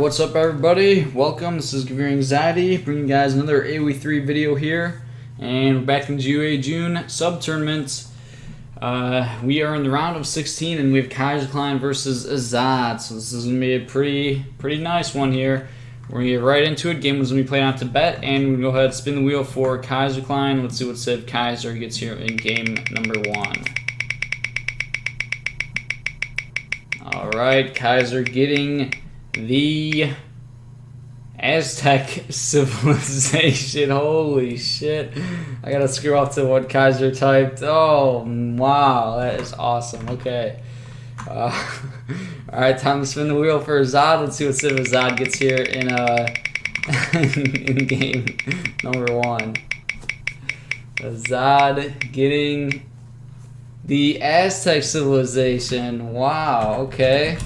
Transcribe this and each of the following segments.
what's up everybody? Welcome, this is Giving Anxiety, bringing you guys another AoE3 video here. And we're back in the GUA June sub-tournament. We are in the round of 16 and we have Kaiserklein versus Ezad. So this is going to be a pretty nice one here. We're going to get right into it. Game was going to be played on Tibet, and we're going to go ahead and spin the wheel for Kaiserklein. Let's see what Civ Kaiser gets here in game number 1. Alright, Kaiser getting the Aztec civilization. Holy shit. I gotta screw up to what Kaiser typed. Oh, wow, that is awesome. Okay. Alright, time to spin the wheel for Ezad. Let's see what Civ Ezad gets here in in game number 1. Ezad getting the Aztec civilization. Wow, okay.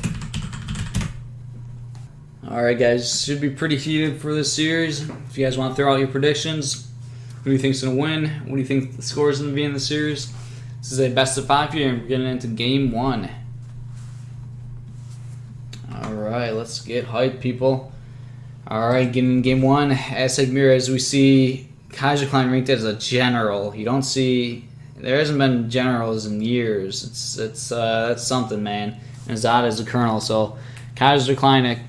Alright guys, should be pretty heated for this series. If you guys want to throw out your predictions, who do you think's going to win? What do you think the score is going to be in the series? This is a best of 5 here, and we're getting into game 1. Alright, let's get hyped, people. Alright, getting in game 1, Aztec mirror, as we see Kaiserklein ranked as a general. You don't see... There hasn't been generals in years. That's something, man. And Ezad is a colonel, so Kaiserklein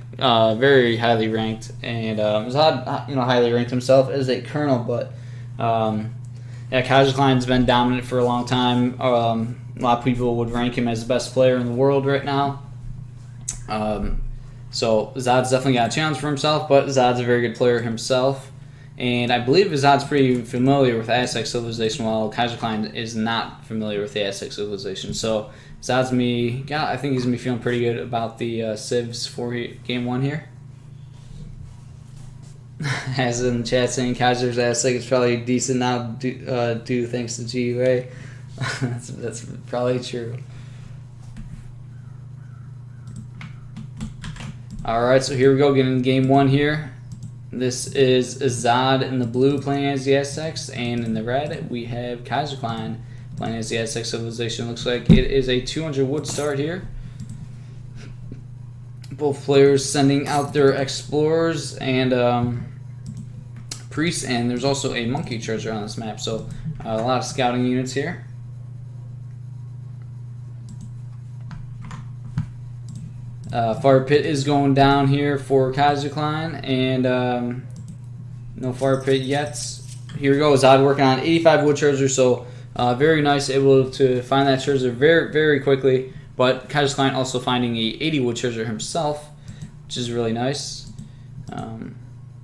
very highly ranked, and Ezad, highly ranked himself as a colonel. But yeah, Kaiserklein's been dominant for a long time. A lot of people would rank him as the best player in the world right now. So Ezad's definitely got a challenge for himself, but Ezad's a very good player himself. And I believe Ezad's pretty familiar with Aztec civilization, while Kaiserklein is not familiar with the Aztec civilization. So Ezad's I think he's gonna be feeling pretty good about the civs for game 1 here. As in the chat saying Kaiser's Aztec is probably decent now due thanks to GUA. that's probably true. Alright, so here we go, getting game 1 here. This is Ezad in the blue playing as the Aztecs, and in the red we have Kaiserklein playing as the Aztec civilization. Looks like it is a 200 wood start here. Both players sending out their explorers and priests, and there's also a monkey treasure on this map, so a lot of scouting units here. Fire pit is going down here for Kaiserklein, and no fire pit yet. Here we go, Ezad working on 85 wood treasure, so very nice, able to find that treasure very quickly. But Kaiserklein also finding a 80 wood treasure himself, which is really nice.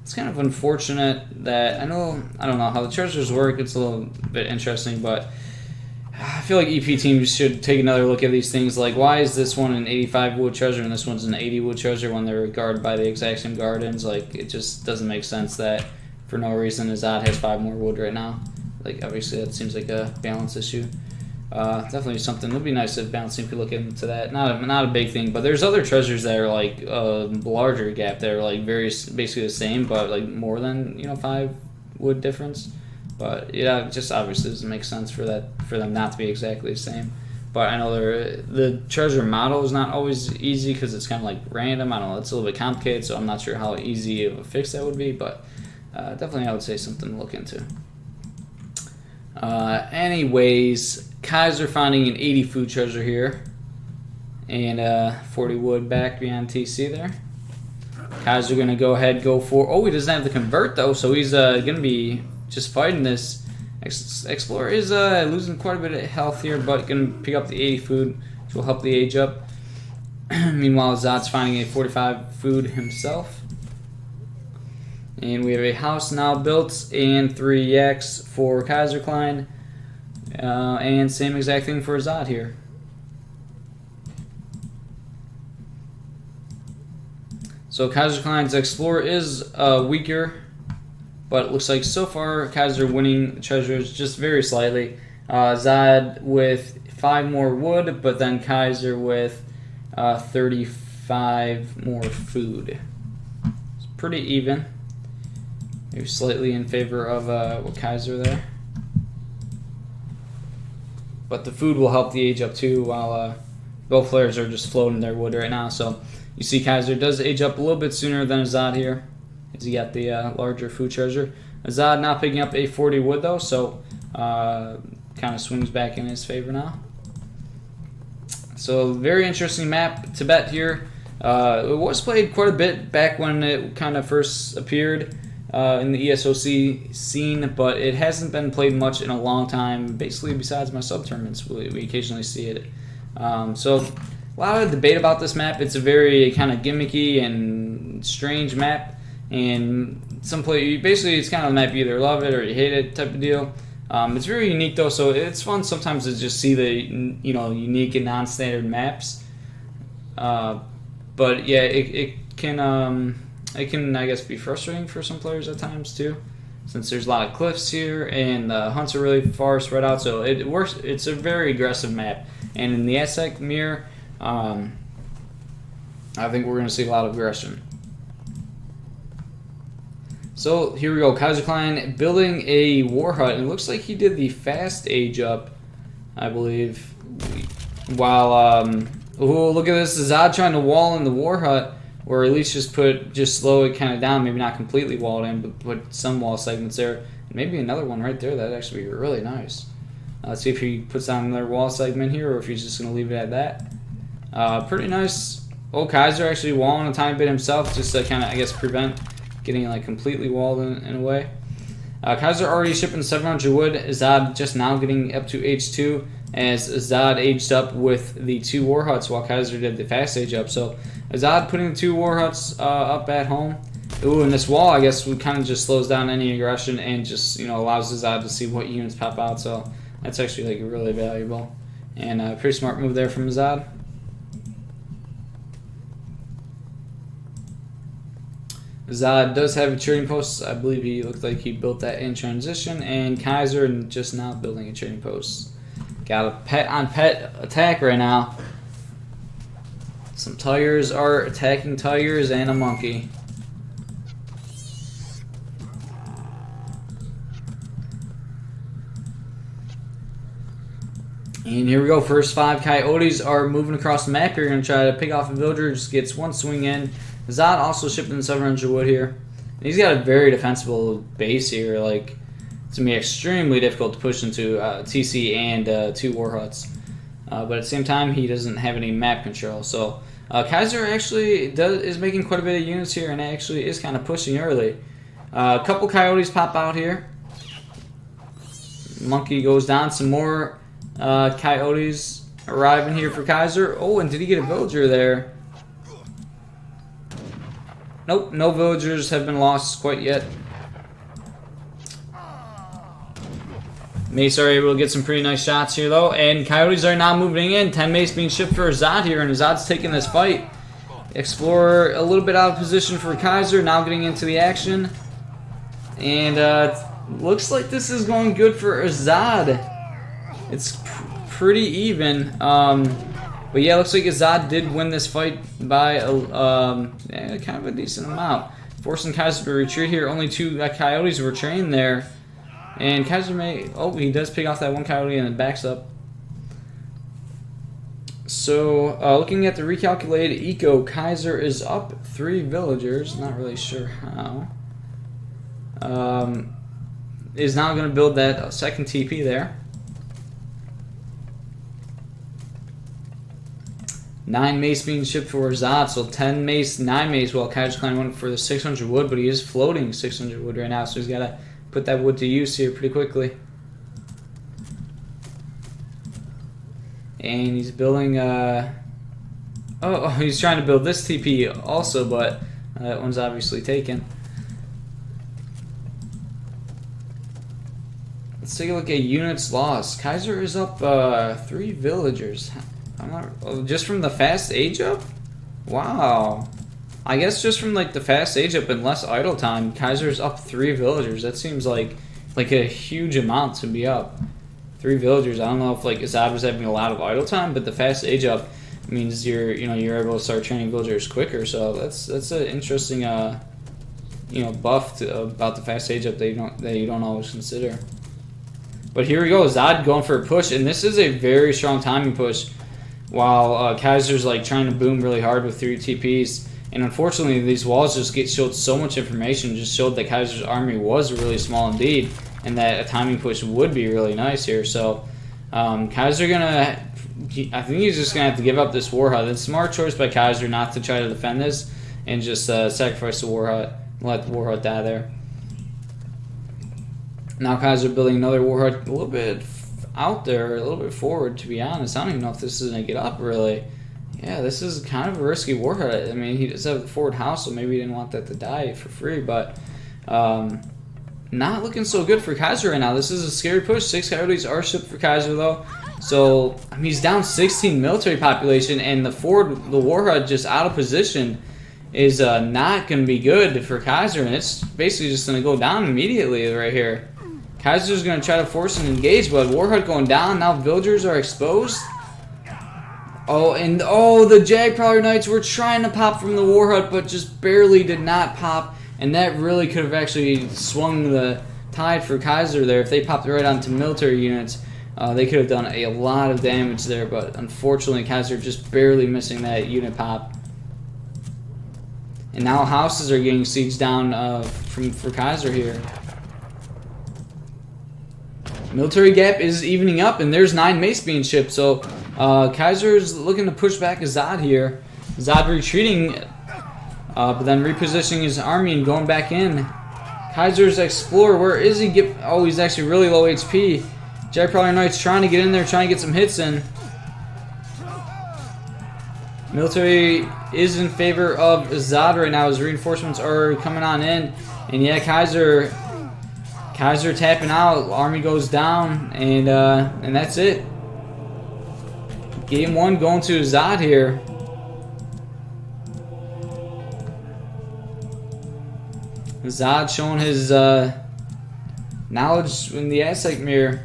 It's kind of unfortunate that I don't know how the treasures work. It's a little bit interesting, but I feel like EP teams should take another look at these things. Like, why is this one an 85 wood treasure and this one's an 80 wood treasure when they're guarded by the exact same gardens? Like, it just doesn't make sense that for no reason Ezad has 5 more wood right now. Like, obviously that seems like a balance issue. Definitely something. It would be nice if balance team could look into that. Not a big thing, but there's other treasures that are like a larger gap that are like basically the same, but like more than 5 wood difference. But yeah, it just obviously doesn't make sense for them not to be exactly the same. But I know the treasure model is not always easy because it's kind of like random. I don't know, it's a little bit complicated, so I'm not sure how easy of a fix that would be. But definitely I would say something to look into. Anyways, Kaiser finding an 80 food treasure here, and 40 wood back behind TC there. Kaiser gonna go for. Oh, he doesn't have the convert though, so he's gonna be just fighting this. Explorer is losing quite a bit of health here, but gonna pick up the 80 food, which will help the age up. Meanwhile, Ezad's finding a 45 food himself. And we have a house now built and 3 yaks for Kaiserklein. And same exact thing for Ezad here. So Kaiserklein's explorer is weaker, but it looks like so far Kaiser winning treasures just very slightly. Ezad with 5 more wood, but then Kaiser with 35 more food. It's pretty even. Maybe slightly in favor of Kaiser there. But the food will help the age up too, while Both players are just floating their wood right now. So you see Kaiser does age up a little bit sooner than Ezad here, as he got the larger food treasure. Ezad now picking up a 40 wood though, so kind of swings back in his favor now. So very interesting map, Tibet here. It was played quite a bit back when it kind of first appeared in the ESOC scene, but it hasn't been played much in a long time. Basically, besides my sub tournaments, we occasionally see it. So a lot of debate about this map. It's a very kind of gimmicky and strange map, and basically it's kind of a map you either love it or you hate it type of deal. It's very unique though, so it's fun sometimes to just see the unique and non-standard maps. But yeah, it can I guess be frustrating for some players at times too, since there's a lot of cliffs here and the hunts are really far spread out. So it works. It's a very aggressive map, and in the Aztec mirror, I think we're going to see a lot of aggression. So here we go, Kaiserklein building a war hut. It looks like he did the fast age up, I believe. While oh, look at this, Ezad trying to wall in the war hut, or at least just slow it kind of down. Maybe not completely walled in, but put some wall segments there. And maybe another one right there. That'd actually be really nice. Let's see if he puts down another wall segment here, or if he's just going to leave it at that. Pretty nice. Oh, Kaiser actually walling a tiny bit himself, just to kind of, I guess, prevent getting like completely walled in a way. Kaiser already shipping 700 wood. Ezad just now getting up to H2, as Ezad aged up with the 2 war huts while Kaiser did the fast age up. So Ezad putting the 2 war huts up at home. Ooh, and this wall, I guess, kind of just slows down any aggression and just allows Ezad to see what units pop out. So that's actually like really valuable and a pretty smart move there from Ezad. Ezad does have a trading post. I believe he looked like he built that in transition, and Kaiser just now building a trading post. Got a pet on pet attack right now. Some tigers are attacking tigers and a monkey. And here we go. First 5 coyotes are moving across the map. You're going to try to pick off a villager. Just gets one swing in. Ezad also shipping 700 wood here. And he's got a very defensible base here. Like, it's going to be extremely difficult to push into TC and 2 war huts. But at the same time, he doesn't have any map control. So Kaiser actually is making quite a bit of units here, and actually is kind of pushing early. A couple coyotes pop out here. Monkey goes down. Some more coyotes arriving here for Kaiser. Oh, and did he get a villager there? Nope, no villagers have been lost quite yet. Mace are able to get some pretty nice shots here though, and coyotes are now moving in. 10 mace being shipped for Ezad here, and Ezad's taking this fight. Explorer a little bit out of position for Kaiser, now getting into the action. And looks like this is going good for Ezad. It's pretty even. But yeah, looks like Ezad did win this fight by kind of a decent amount. Forcing Kaiser to retreat here. Only 2 coyotes were trained there. And Kaiser he does pick off that one coyote and then backs up. So, looking at the recalculated eco, Kaiser is up 3 villagers. Not really sure how. Is now going to build that second TP there. 9 mace being shipped for Ezad, so 10 mace, 9 mace, while Kaiserklein went for the 600 wood, but he is floating 600 wood right now, so he's got to put that wood to use here pretty quickly. And he's building, he's trying to build this TP also, but that one's obviously taken. Let's take a look at units lost. Kaiser is up 3 villagers. Just from the fast age up? Wow. I guess just from like the fast age up and less idle time, Kaiser's up 3 villagers. That seems like a huge amount to be up. 3 villagers. I don't know if like Ezad was having a lot of idle time, but the fast age up means you're able to start training villagers quicker. So that's an interesting buff about the fast age up that you don't always consider. But here we go, Ezad going for a push, and this is a very strong timing push. while Kaiser's like trying to boom really hard with 3 TPs. And unfortunately, these walls just showed so much information, just showed that Kaiser's army was really small indeed, and that a timing push would be really nice here. So Kaiser I think he's just gonna have to give up this war hut. It's a smart choice by Kaiser not to try to defend this and just sacrifice the war hut and let the war hut die there. Now Kaiser building another war hut a little bit out there, a little bit forward, to be honest. I don't even know if this is going to get up, really. Yeah, this is kind of a risky war hut. I mean, he does have the forward house, so maybe he didn't want that to die for free, but not looking so good for Kaiser right now. This is a scary push. 6 coyotes are shipped for Kaiser, though. So, I mean, he's down 16 military population, and the war hut just out of position is not going to be good for Kaiser, and it's basically just going to go down immediately right here. Kaiser's going to try to force an engage, but war hut going down. Now villagers are exposed. Oh, and the Jag Prowler Knights were trying to pop from the war hut, but just barely did not pop. And that really could have actually swung the tide for Kaiser there. If they popped right onto military units, they could have done a lot of damage there. But unfortunately, Kaiser just barely missing that unit pop. And now houses are getting sieged down for Kaiser here. Military gap is evening up, and there's 9 mace being shipped. So Kaiser's looking to push back Ezad here. Ezad retreating, but then repositioning his army and going back in. Kaiser's explorer, where is he? He's actually really low HP. Jag Prowler Knights trying to get in there, trying to get some hits in. Military is in favor of Ezad right now. His reinforcements are coming on in, and yeah, Kaiser tapping out. Army goes down, and that's it. Game 1 going to Ezad here. Ezad showing his knowledge in the Aztec mirror.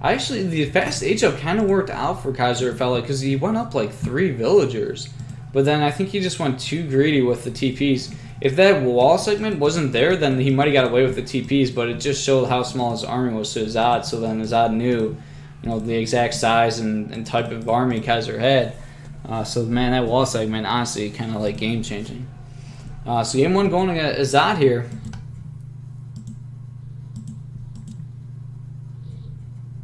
Actually, the fast H-up kind of worked out for Kaiser, it felt like, because he went up like 3 villagers. But then I think he just went too greedy with the TPs. If that wall segment wasn't there, then he might have got away with the TPs, but it just showed how small his army was to Ezad, so then Ezad knew, the exact size and type of army Kaiser had. So man, that wall segment, honestly, kind of like game-changing. So game 1 going to Ezad here.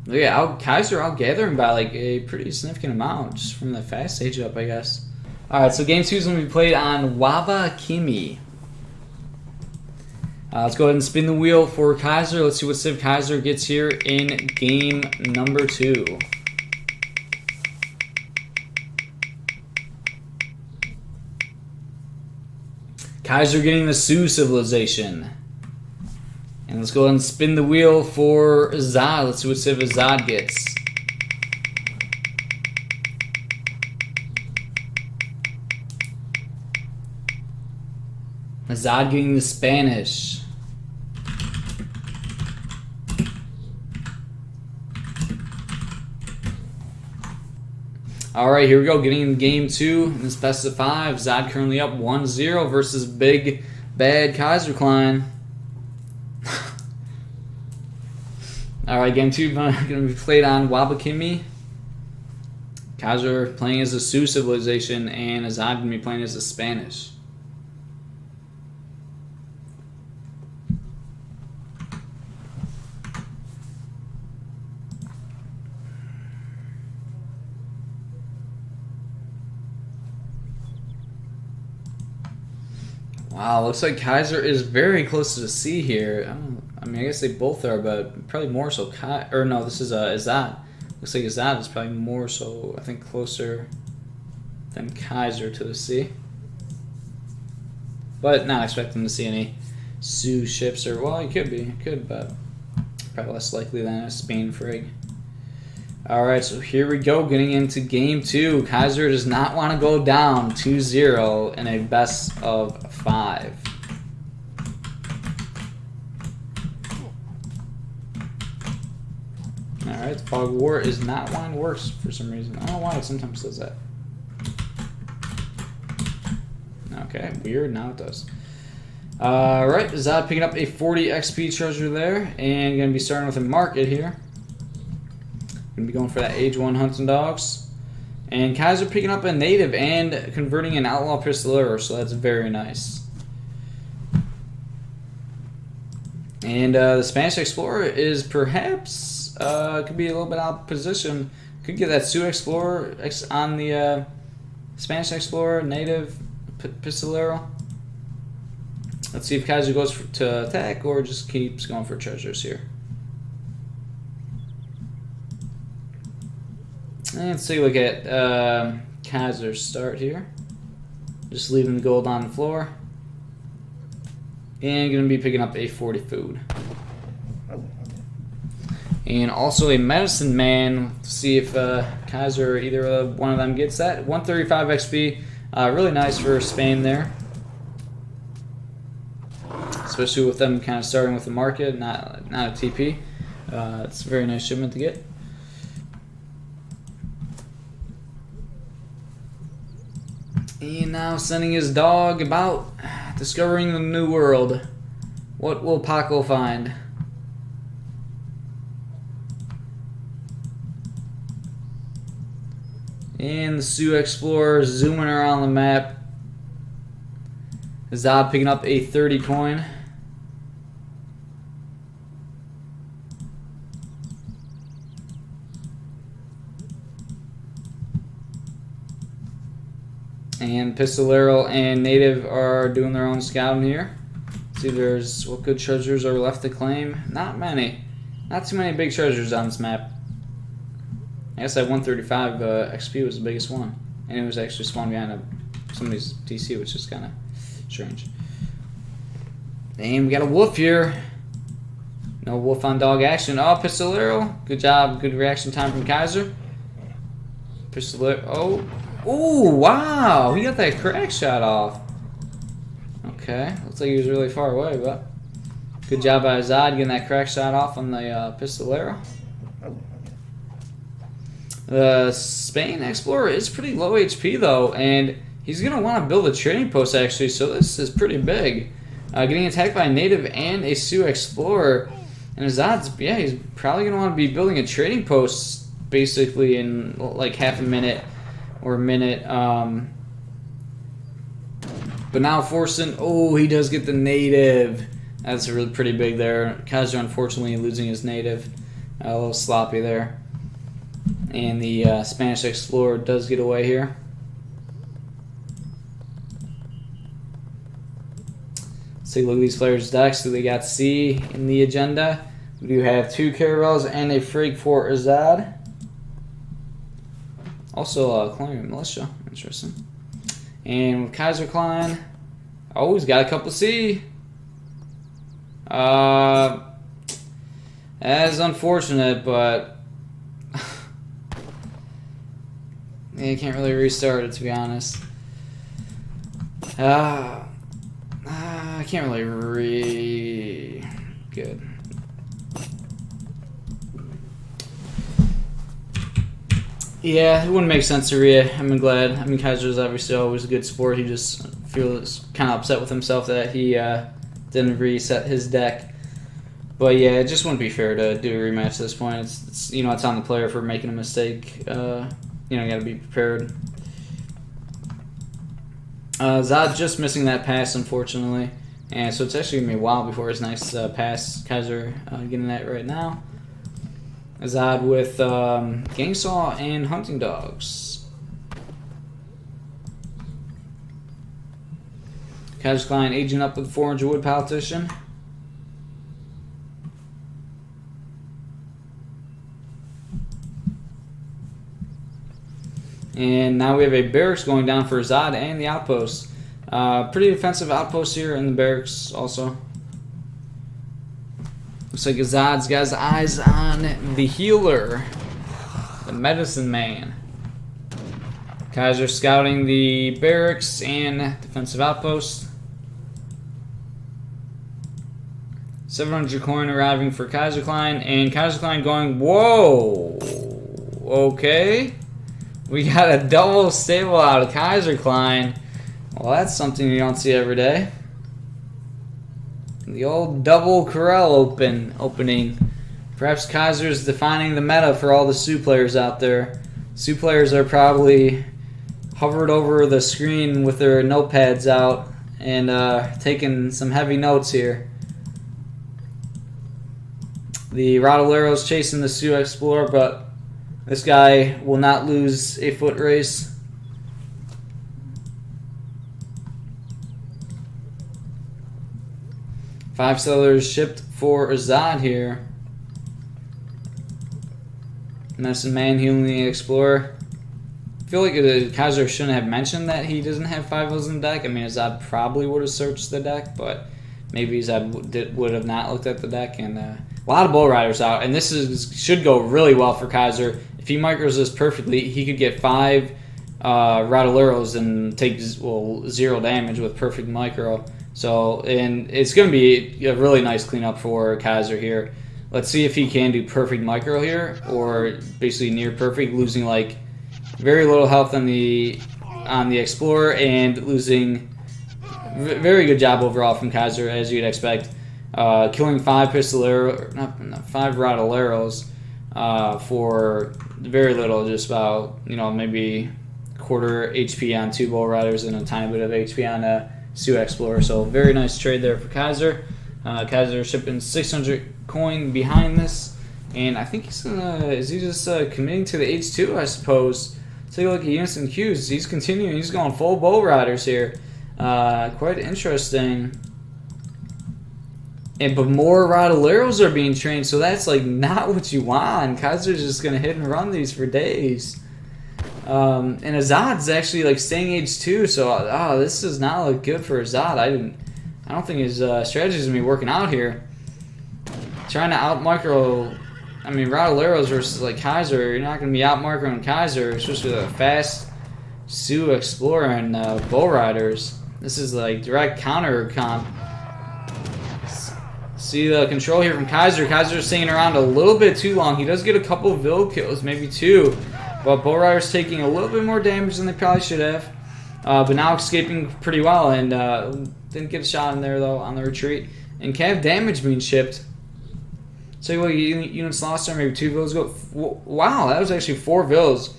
Yeah, Kaiser outgathering by like a pretty significant amount just from the fast stage up, I guess. Alright, so game 2 is going to be played on Wabakimi. Let's go ahead and spin the wheel for Kaiser. Let's see what civ Kaiser gets here in game number 2. Kaiser getting the Sioux civilization. And let's go ahead and spin the wheel for Ezad. Let's see what civ Ezad gets. Ezad getting the Spanish. Alright, here we go. Getting in game 2 in this best of 5. Ezad currently up 1-0 versus big, bad Kaiserklein. Alright, game 2 going to be played on Wabakimi. Kaiser playing as a Sioux civilization, and Ezad going to be playing as a Spanish. Wow, looks like Kaiser is very close to the sea here. I mean, I guess they both are, but probably more so. This is Ezad. Looks like Ezad is probably more so, I think, closer than Kaiser to the sea. But not expecting to see any Sioux ships, or, well, it could be. It could, but probably less likely than a Spain frig. Alright, so here we go, getting into game 2. Kaiser does not want to go down 2-0 in a best of 5. Alright, the fog war is not wanting to work for some reason. I don't know why it sometimes does that. Okay, weird, now it does. Alright, Ezad picking up a 40 XP treasure there, and going to be starting with a market here. Gonna be going for that age 1 hunting dogs. And Kaiser picking up a native and converting an outlaw pistolero, so that's very nice. And the Spanish Explorer is perhaps could be a little bit out of position. Could get that Sioux Explorer on the Spanish Explorer native pistolero. Let's see if Kaiser goes to attack or just keeps going for treasures here. And let's take a look at Kaiser's start here. Just leaving the gold on the floor. And going to be picking up a 40 food. And also a medicine man. Let's see if Kaiser or either one of them gets that. 135 XP. Really nice for Spain there. Especially with them kind of starting with the market, not a TP. It's a very nice shipment to get. And now sending his dog about, discovering the new world. What will Paco find? And the Sioux Explorer zooming around the map. Ezad picking up a 30 coin. And Pistolero and Native are doing their own scouting here. See, there's what good treasures are left to claim. Not many. Not too many big treasures on this map. I guess that 135 XP was the biggest one. And it was actually spawned behind somebody's DC, which is kind of strange. And we got a wolf here. No wolf on dog action. Oh, Pistolero. Good job. Good reaction time from Kaiser. Pistolero. Oh. Ooh, wow. He got that crack shot off. Okay. Looks like he was really far away, but good job by Ezad getting that crack shot off on the Pistolero. The Spain Explorer is pretty low HP, though, and he's going to want to build a trading post, actually, so this is pretty big. Getting attacked by a Native and a Sioux Explorer. And Ezad's, yeah, he's probably going to want to be building a trading post, basically, in like half a minute or a minute. But now forcing, oh, he does get the Native. That's really pretty big there. Kaiser, unfortunately, losing his Native. A little sloppy there. And the Spanish Explorer does get away here. Let's take a look at these players' decks. So we got C in the agenda. We do have 2 Caravels and a Frig for Ezad. Also, Colonial Militia. Interesting. And with Kaiserklein, oh, he's got a couple C. That is unfortunate, but you can't really restart it, to be honest. I can't really good. Yeah, it wouldn't make sense to I'm glad. I mean, Kaiser's obviously always a good sport. He just feels kind of upset with himself that he didn't reset his deck. But yeah, it just wouldn't be fair to do a rematch at this point. It's you know, it's on the player for making a mistake. You know, you got to be prepared. Zod just missing that pass, unfortunately. And so it's actually going to be a while before his nice pass. Kaiser getting that right now. Ezad with Gang Saw and Hunting Dogs. Kaiserklein aging up with 400 Wood Politician. And now we have a barracks going down for Ezad and the outpost. Pretty defensive outpost here in the barracks also. Looks like Ezad's got his eyes on the healer, the medicine man. Kaiser scouting the barracks and defensive outpost. 700 coin arriving for Kaiserklein, and Kaiserklein going, whoa, okay. We got a double stable out of Kaiserklein. Well, that's something you don't see every day. The old double corral opening Perhaps Kaiser's defining the meta for all the Sioux players out there. Sioux players are probably hovered over the screen with their notepads out and taking some heavy notes here. The Rottleiros chasing the Sioux Explorer, but this guy will not lose a foot race. Five settlers shipped for Ezad here. Medicine Man healing the Explorer. I feel like Kaiser shouldn't have mentioned that he doesn't have 5 vills in the deck. I mean, Ezad probably would have searched the deck, but maybe Ezad would have not looked at the deck. And a lot of Bull Riders out, and this should go really well for Kaiser. If he micros this perfectly, he could get 5 Rottleiros and take 0 damage with perfect micro. So, and it's going to be a really nice cleanup for Kaiser here. Let's see if he can do perfect micro here, or basically near perfect, losing like very little health on the Explorer and losing. Very good job overall from Kaiser, as you'd expect. Killing 5 5 Rottleiros for very little, just about maybe quarter HP on 2 Bull Riders and a tiny bit of HP on a Sioux Explorer. So very nice trade there for Kaiser. Kaiser shipping 600 coin behind this, and I think he's gonna. Is he just committing to the H2? I suppose. Take a look at units and queues. He's continuing. He's going full Bull Riders here. Quite interesting. But more Rottleiros are being trained, so that's like not what you want. Kaiser's just gonna hit and run these for days. And Ezad's actually like staying H2, so this does not look good for Ezad. I don't think his strategy is gonna be working out here. Trying to out micro. I mean, Rottleiros versus like Kaiser, you're not gonna be out microing Kaiser, especially with a fast Sioux Explorer and Bull Riders. This is like direct counter comp. See the control here from Kaiser. Kaiser's staying around a little bit too long. He does get a couple of Vill kills, maybe 2. But Bull Riders taking a little bit more damage than they probably should have. But now escaping pretty well, and didn't get a shot in there though on the retreat. And Cav damage being shipped. So what units lost there, maybe 2 Vills go. Wow, that was actually 4 Vills.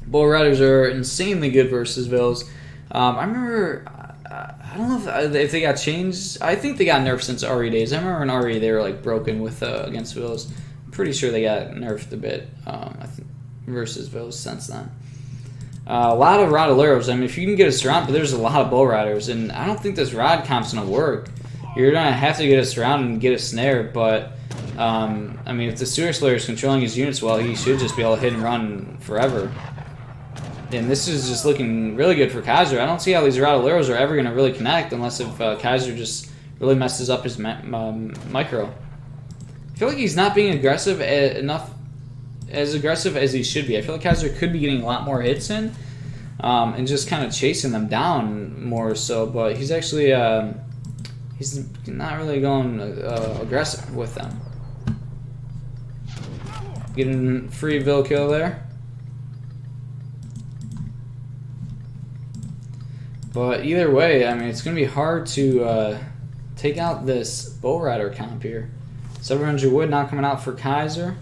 Bull Riders are insanely good versus Vills. I remember, I don't know if they got changed. I think they got nerfed since RE days. I remember in RE they were like broken with against Vills. I'm pretty sure they got nerfed a bit I think, versus Vills since then. A lot of Rottleiros. I mean, if you can get a surround, but there's a lot of Bull Riders, and I don't think this rod comp's gonna work. You're gonna have to get a surround and get a snare, but I mean, if the Sioux Explorer is controlling his units well, he should just be able to hit and run forever. And this is just looking really good for Kaiser. I don't see how these Rottleiros are ever going to really connect unless if Kaiser just really messes up his micro. I feel like he's not being aggressive as aggressive as he should be. I feel like Kaiser could be getting a lot more hits in and just kind of chasing them down more so. But he's actually he's not really going aggressive with them. Getting free Vill kill there. But either way, I mean, it's going to be hard to take out this Bull Rider comp here. 700 wood not coming out for Kaiser.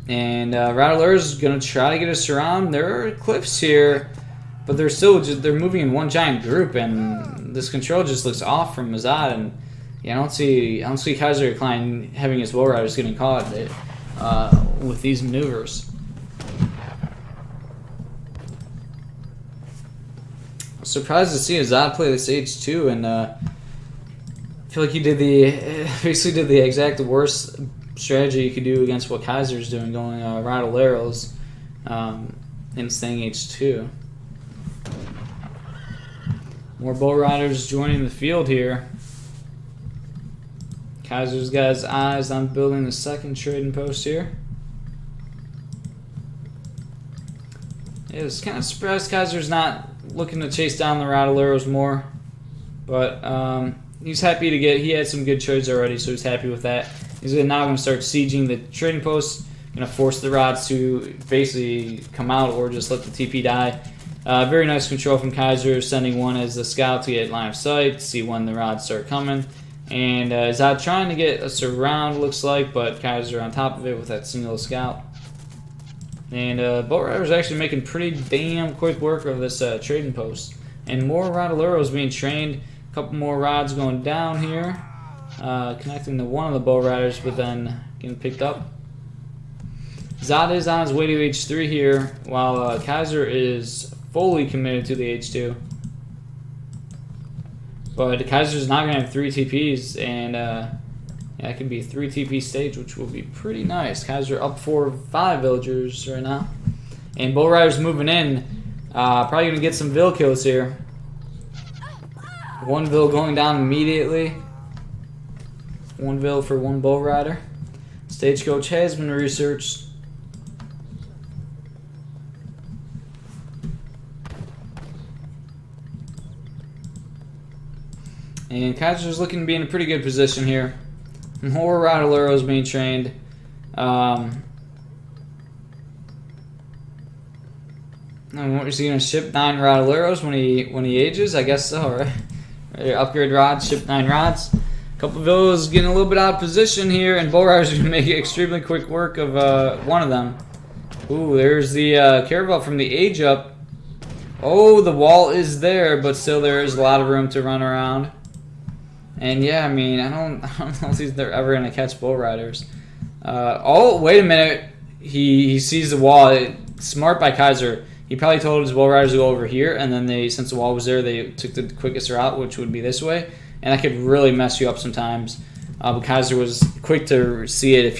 And Rottleiros is going to try to get a surround. There are cliffs here, but they're still they're moving in one giant group, and this control just looks off from Ezad. And yeah, I don't see Kaiserklein having his Bull Riders getting caught with these maneuvers. Surprised to see Ezad play this H2, and I feel like he did basically did the exact worst strategy you could do against what Kaiser's doing, going Rottleiros and staying H2. More Bull Riders joining the field here. Kaiser's got his eyes on building the second trading post here. Yeah, it's kind of surprised Kaiser's not looking to chase down the Rottleiros more, but he's happy to get. He had some good trades already, so he's happy with that. He's now going to start sieging the trading posts. Going to force the rods to basically come out or just let the TP die. Very nice control from Kaiser, sending one as the scout to get line of sight, see when the rods start coming. And Ezad trying to get us around, looks like, but Kaiser on top of it with that single scout. And boat riders actually making pretty damn quick work of this trading post. And more Rodoleros being trained. A couple more rods going down here. Connecting to one of the boat riders, but then getting picked up. Ezad is on his way to H3 here, while Kaiser is fully committed to the H2. But Kaiser's not going to have 3 TPs, and yeah, it could be a 3 TP stage, which will be pretty nice. Kaiser up 4-5 villagers right now. And Bull Rider's moving in. Probably going to get some Vill kills here. 1 Vill going down immediately. 1 Vill for 1 Bull Rider. Stagecoach has been researched. And Kaiser's looking to be in a pretty good position here. More Rodoleros being trained. Is he going to ship 9 Rodoleros when he ages? I guess so, right? Upgrade rods, ship 9 rods. A couple of villas getting a little bit out of position here, and Bull Riders are going to make extremely quick work of one of them. Ooh, there's the caravel from the age up. Oh, the wall is there, but still there is a lot of room to run around. And yeah, I mean, I don't know if they're ever going to catch Bull Riders. Oh, wait a minute. He sees the wall. Smart by Kaiser. He probably told his Bull Riders to go over here, and then since the wall was there, they took the quickest route, which would be this way. And that could really mess you up sometimes. But Kaiser was quick to see it. If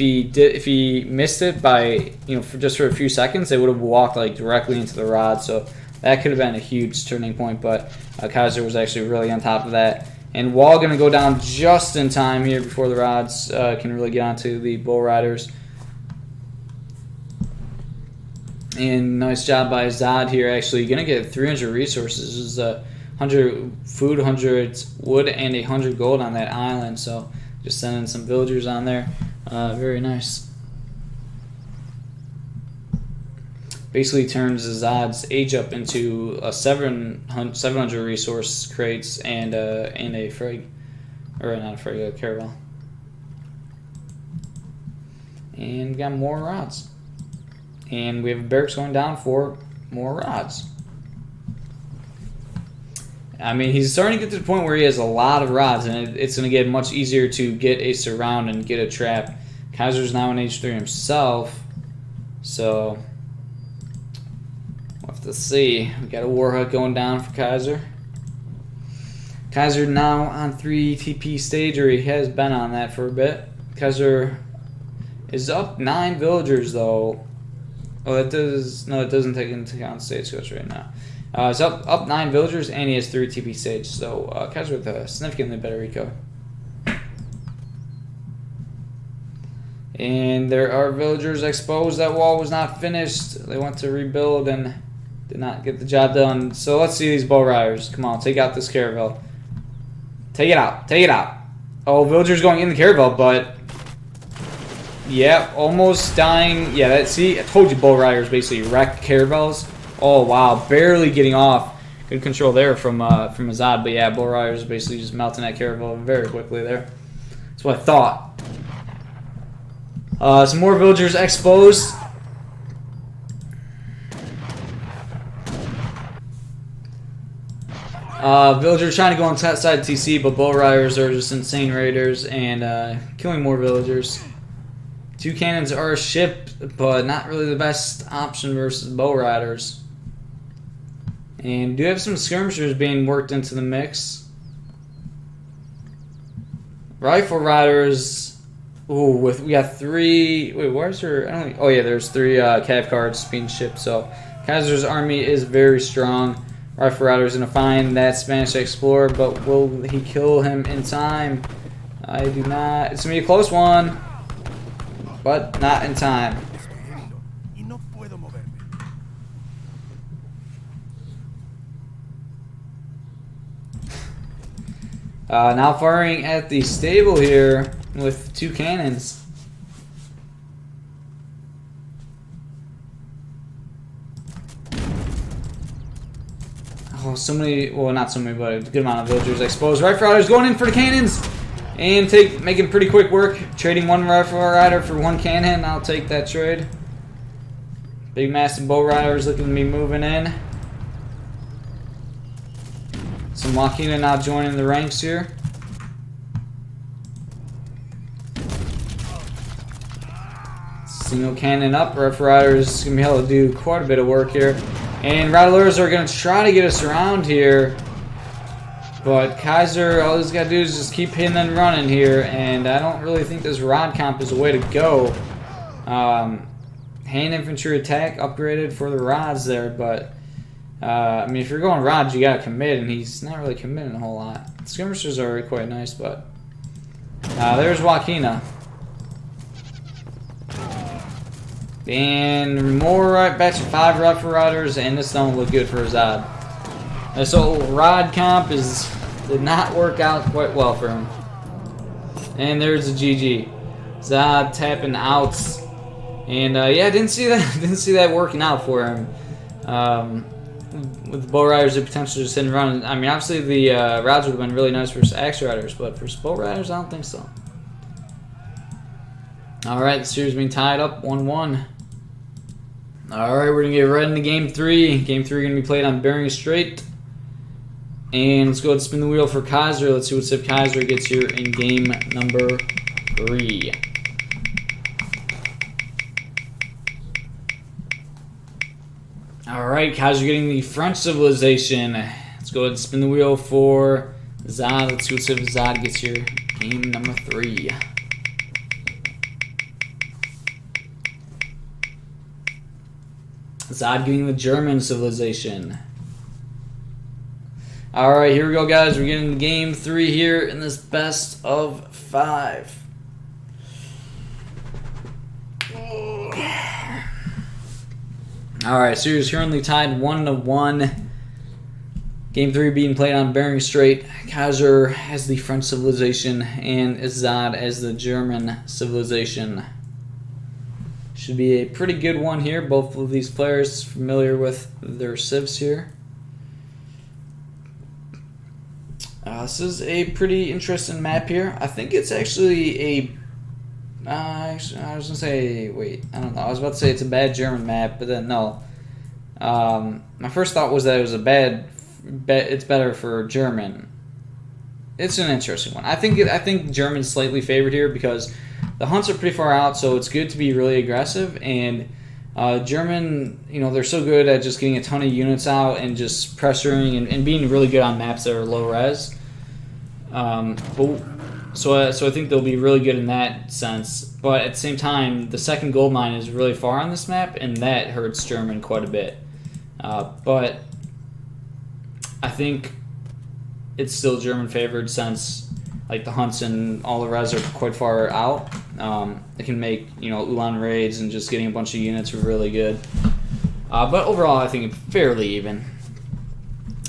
he missed it by just for a few seconds, they would have walked like directly into the rod. So that could have been a huge turning point. But Kaiser was actually really on top of that. And wall going to go down just in time here before the rods can really get onto the Bull Riders. And nice job by Ezad here. Actually, going to get 300 resources. This is 100 food, 100 wood, and 100 gold on that island. So just sending some villagers on there. Very nice. Basically turns Ezad's age up into a 700 resource crates and a frag, or not a frag, a caravel. And we got more rods. And we have barracks going down for more rods. I mean, he's starting to get to the point where he has a lot of rods, and it's going to get much easier to get a surround and get a trap. Kaiser's now in H3 himself, so we'll have to see. We got a Warhut going down for Kaiser. Kaiser now on 3 TP stage, or he has been on that for a bit. Kaiser is up 9 villagers though. Oh, it doesn't take into account stagecoach right now. It's up 9 villagers, and he has 3 TP stage. So Kaiser with a significantly better eco. And there are villagers exposed. That wall was not finished. They went to rebuild and did not get the job done. So let's see these Bull Riders. Come on, take out this caravel. Take it out. Take it out. Oh, villagers going in the caravel, but yeah, almost dying. Yeah, see, I told you Bull Riders basically wreck caravels. Oh wow, barely getting off. Good control there from Ezad, but yeah, Bull Riders basically just melting that caravel very quickly there. That's what I thought. Some more villagers exposed. Villagers trying to go on side TC, but Bull Riders are just insane raiders and killing more villagers. 2 cannons are shipped, but not really the best option versus Bull Riders. And do have some skirmishers being worked into the mix. Rifle Riders. Ooh, we got 3. Wait, where's there? Oh yeah, there's 3 cav cards being shipped. So Kaiser's army is very strong. Rifle Rider's gonna find that Spanish explorer, but will he kill him in time? I do not. It's gonna be a close one, but not in time. Now firing at the stable here with 2 cannons. Oh, so many, well, not so many, but a good amount of villagers exposed. Rifle Riders going in for the cannons. And making pretty quick work. Trading one rifle rider for one cannon. I'll take that trade. Big massive bow riders looking to be moving in. Some Wakina now joining the ranks here. Single cannon up. Rifle riders is going to be able to do quite a bit of work here. And Rattlers are going to try to get us around here. But Kaiser, all he's got to do is just keep hitting and running here. And I don't really think this rod comp is the way to go. Hand infantry attack upgraded for the rods there. But, I mean, if you're going rods, you got to commit. And he's not really committing a whole lot. Skirmishers are quite nice, but... there's Wakina. And more batch of 5 rifle riders, and this don't look good for Ezad. This old rod comp did not work out quite well for him. And there's a GG. Ezad tapping outs, and yeah, didn't see that working out for him. With the bow riders, the potential just hit and run. I mean, obviously the rods would have been really nice for axe riders, but for bow riders, I don't think so. All right, the series being tied up 1-1. All right, we're gonna get right into Game 3. Game 3 gonna be played on Bering Strait. And let's go ahead and spin the wheel for Kaiser. Let's see what Civ Kaiser gets here in game number 3. All right, Kaiser getting the French civilization. Let's go ahead and spin the wheel for Ezad. Let's see what Civ Ezad gets here. Game number 3. Ezad getting the German civilization. Alright, here we go, guys. We're getting game 3 here in this best of 5. Alright, series currently tied 1-1. Game 3 being played on Bering Strait. Kaiser has the French civilization and Ezad as the German civilization. Should be a pretty good one here. Both of these players familiar with their civs here. This is a pretty interesting map here. I think it's actually a... I was going to say... Wait, I don't know. I was about to say it's a bad German map, but then no. My first thought was that it was a it's better for German. It's an interesting one. I think German's slightly favored here because the hunts are pretty far out, so it's good to be really aggressive. And German, you know, they're so good at just getting a ton of units out and just pressuring and being really good on maps that are low res. So I think they'll be really good in that sense. But at the same time, the second gold mine is really far on this map, and that hurts German quite a bit. But I think it's still German favored since like the hunts and all the res are quite far out. It can make, you know, Ulan raids and just getting a bunch of units really good. But overall, I think it's fairly even.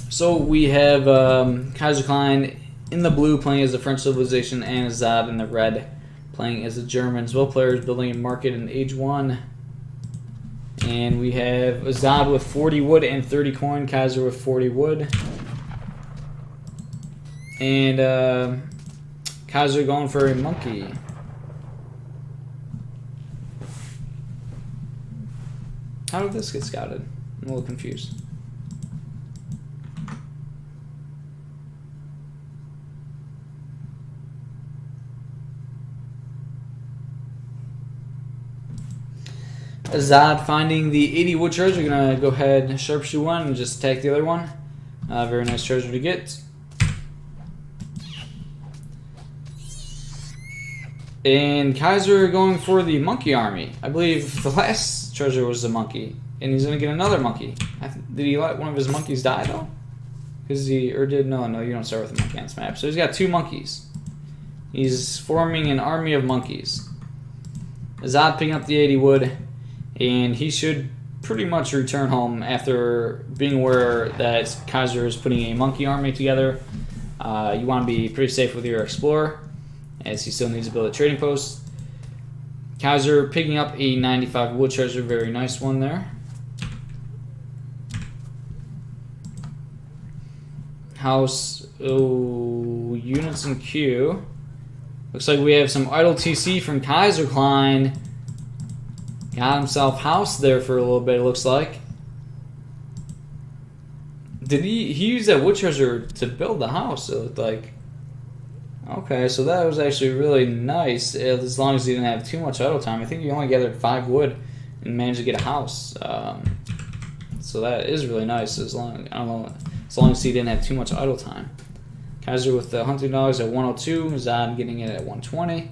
So we have Kaiserklein in the blue playing as the French civilization and Ezad in the red playing as the Germans. Both players building a market in Age 1. And we have Ezad with 40 wood and 30 coin, Kaiser with 40 wood. And Kaiser going for a monkey. How did this get scouted? I'm a little confused. Ezad finding the 80 wood treasure. We're going to go ahead and sharpshoot one and just attack the other one. Very nice treasure to get. And Kaiser going for the monkey army. I believe the last treasure was the monkey. And he's going to get another monkey. Did he let one of his monkeys die, though? No, you don't start with a monkey on this map. So he's got 2 monkeys. He's forming an army of monkeys. Ezad picking up the 80 wood. And he should pretty much return home after being aware that Kaiser is putting a monkey army together. You want to be pretty safe with your explorer, as he still needs to build a trading post. Kaiser picking up a 95 wood treasure, very nice one there. House, units in queue. Looks like we have some idle TC from Kaiserklein. Got himself housed there for a little bit, it looks like. Did he use that wood treasure to build the house, it looked like. Okay, so that was actually really nice, as long as he didn't have too much idle time. I think he only gathered 5 wood and managed to get a house. So that is really nice, as long as he didn't have too much idle time. Kaiser with the hunting dogs at 102, Ezad getting it at 120.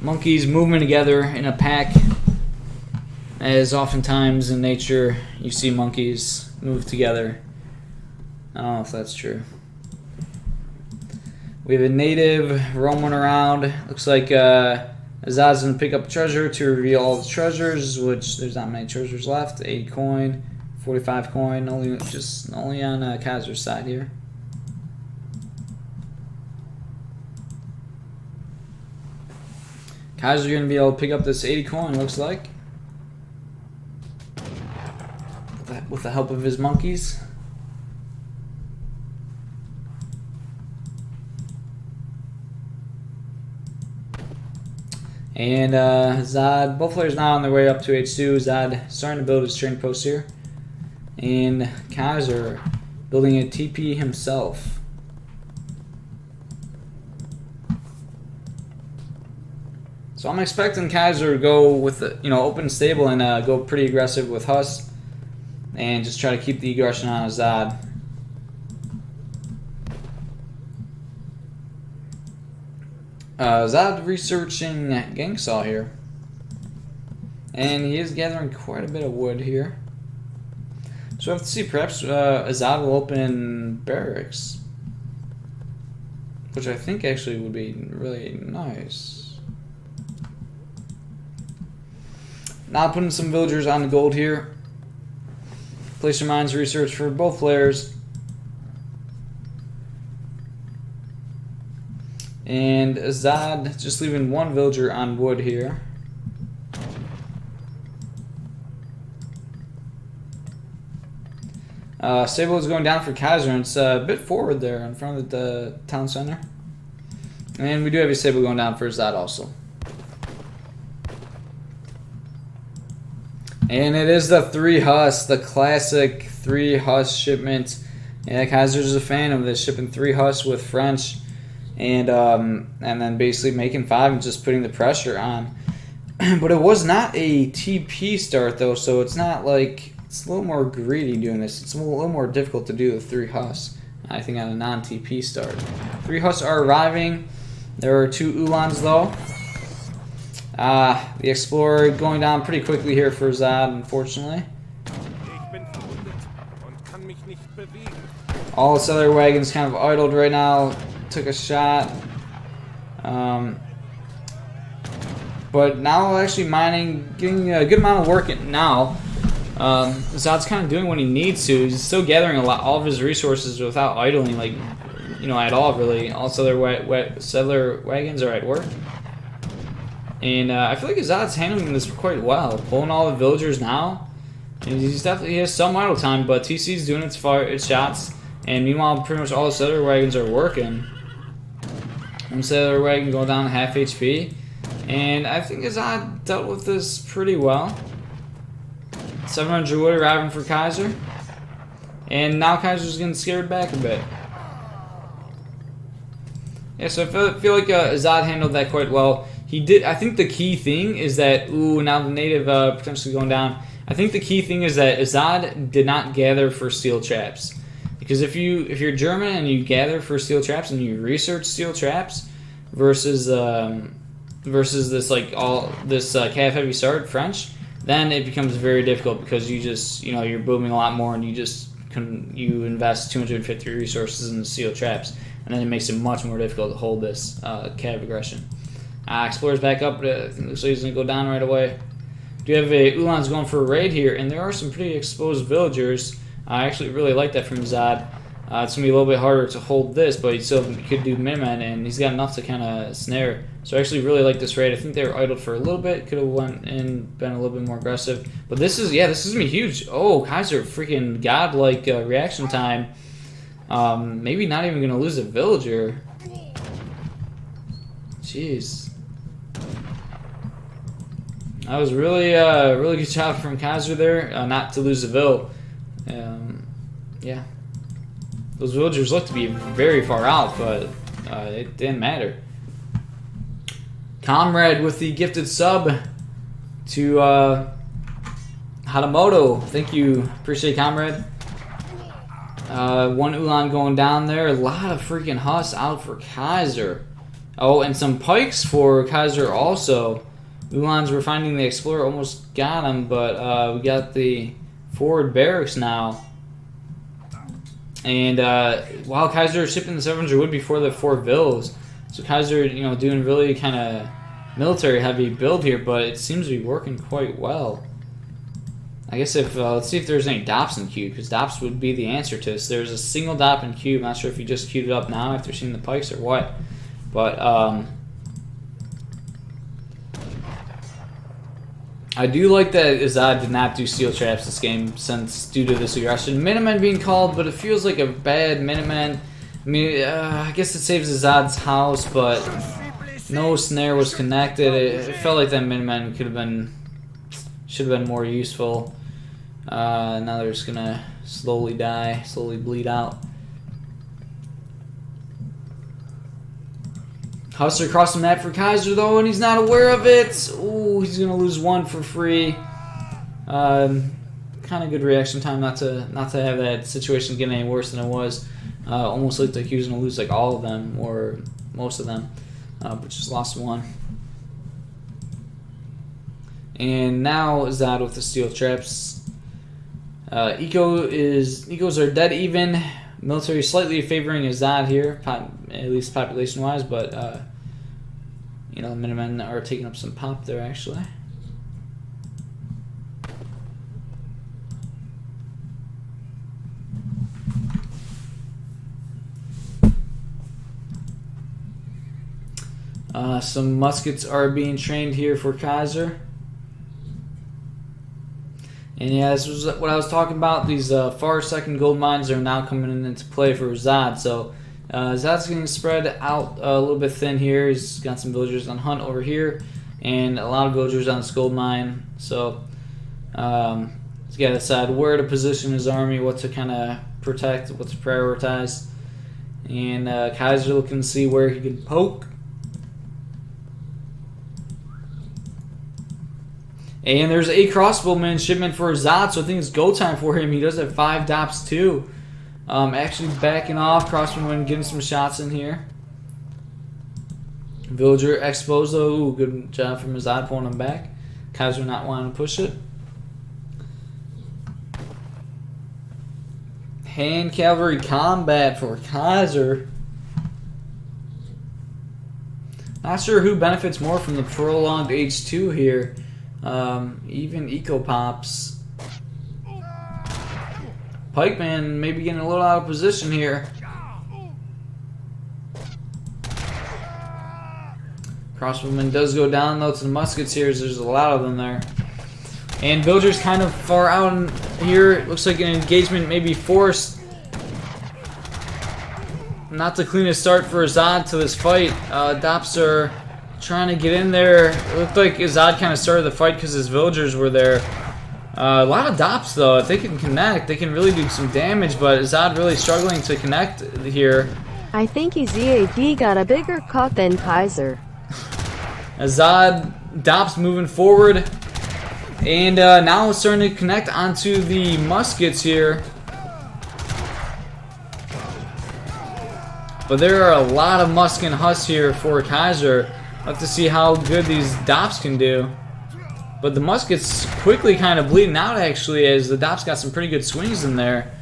Monkeys moving together in a pack, as oftentimes in nature you see monkeys move together. I don't know if that's true. We have a native roaming around. Looks like Ezad's going to pick up treasure to reveal all the treasures, which there's not many treasures left. 80 coin, 45 coin, only on Kaiser's side here. Kaiser going to be able to pick up this 80 coin, looks like, with the help of his monkeys. And Ezad, both players now on their way up to H2. Ezad starting to build his trading post here. And Kaiser building a TP himself. So I'm expecting Kaiser to go with the open stable and go pretty aggressive with Huss. And just try to keep the aggression on Ezad. Ezad researching Gangsaw here. And he is gathering quite a bit of wood here. So I have to see, perhaps Ezad will open barracks. Which I think actually would be really nice. Now putting some villagers on the gold here. Place your minds research for both players. And Ezad just leaving 1 villager on wood here. Sable is going down for Kaiser, and it's a bit forward there in front of the town center. And we do have a Sable going down for Ezad also. And it is the 3 Huss, the classic 3 Huss shipment. Yeah, Kaiser's a fan of this, shipping 3 Huss with French. And then basically making 5 and just putting the pressure on. But it was not a TP start though, so it's not like, it's a little more greedy doing this. It's a little more difficult to do the 3 Huss, I think, on a non-TP start. 3 Huss are arriving. There are 2 Ulans though. The Explorer going down pretty quickly here for Ezad, unfortunately. All this other wagons kind of idled right now. Took a shot. But now actually mining, getting a good amount of work in now. Ezad's kind of doing what he needs to. He's still gathering all of his resources without idling, like, at all really. All settler wagons are at work. And I feel like Ezad's handling this quite well, pulling all the villagers now. And he has some idle time, but TC's doing its shots. And meanwhile, pretty much all the settler wagons are working. One settler wagon going down to half HP. And I think Ezad dealt with this pretty well. 700 wood arriving for Kaiser. And now Kaiser's getting scared back a bit. Yeah, so I feel like Ezad handled that quite well. He did. I think the key thing is that, now the native potentially going down. I think the key thing is that Ezad did not gather for steel traps. Because if you're German and you gather for steel traps and you research steel traps versus this cav heavy start French, then it becomes very difficult because you just you're booming a lot more and you invest 250 resources in the steel traps, and then it makes it much more difficult to hold this cav aggression. Explorer's back up, but I think looks like he's gonna go down right away. Do have a Ulan's going for a raid here, and there are some pretty exposed villagers. I actually really like that from Ezad. It's going to be a little bit harder to hold this, but he still could do Minutemen, and he's got enough to kind of snare. So I actually really like this raid. I think they were idled for a little bit. Could have went and been a little bit more aggressive. But this is, yeah, this is going to be huge. Oh, Kaiser, freaking godlike reaction time. Maybe not even going to lose a villager. Jeez. That was really, really good job from Kaiser there, not to lose a vill. Yeah. Those villagers look to be very far out, but it didn't matter. Comrade with the gifted sub to Hatamoto. Thank you. Appreciate it, Comrade. One Ulan going down there. A lot of freaking Huss out for Kaiser. Oh, and some pikes for Kaiser also. Ulans were finding the Explorer. Almost got him, but we got the forward barracks now. And while Kaiser shipping the 700 wood before the 4 vills, so Kaiser, you know, doing really kind of military heavy build here, but it seems to be working quite well. I guess if let's see if there's any DOPS in queue, because DOPS would be the answer to this. There's a single DOP in queue. I'm not sure if you just queued it up now after seeing the pikes or what, but I do like that Ezad did not do steel traps this game since due to this aggression. Minutemen being called, but it feels like a bad Minutemen. I mean, I guess it saves Ezad's house, but no snare was connected. It felt like that Minutemen should have been more useful. Now they're just gonna slowly die, slowly bleed out. Hustler across the map for Kaiser though, and he's not aware of it. Ooh, he's gonna lose 1 for free. Kind of good reaction time not to have that situation get any worse than it was. Almost looked like he was gonna lose like all of them or most of them, but just lost 1. And now Ezad with the steel traps. Ecos are dead even. Military slightly favoring Ezad here, at least population-wise, but you know, the Minutemen are taking up some pop there, actually. Some muskets are being trained here for Kaiser. And yeah, this was what I was talking about. These far second gold mines are now coming into play for Ezad. So Ezad's getting spread out a little bit thin here. He's got some villagers on hunt over here, and a lot of villagers on this gold mine. So he's got to decide where to position his army, what to kind of protect, what to prioritize. And Kaiser looking to see where he can poke. And there's a crossbowman shipment for Ezad, so I think it's go time for him. He does have 5 DOPS too. Actually backing off, crossbowman getting some shots in here. Villager exposed though. Ooh, good job from Ezad pulling him back. Kaiser not wanting to push it. Hand cavalry combat for Kaiser. Not sure who benefits more from the prolonged H2 here. Even Eco Pops. Pikeman maybe getting a little out of position here. Crossbowman does go down though to the muskets here, as there's a lot of them there. And villagers kind of far out in here. It looks like an engagement may be forced. Not the cleanest start for Ezad to this fight. DOPS are trying to get in there. It looked like Ezad kind of started the fight because his villagers were there. A lot of DOPS though. If they can connect, they can really do some damage, but Ezad really struggling to connect here. I think Ezad got a bigger cock than Kaiser. Ezad, DOPS moving forward. And now it's starting to connect onto the muskets here. But there are a lot of musket Huss here for Kaiser. I'll have to see how good these DOPS can do. But the muskets quickly kind of bleeding out actually, as the DOPS got some pretty good swings in there.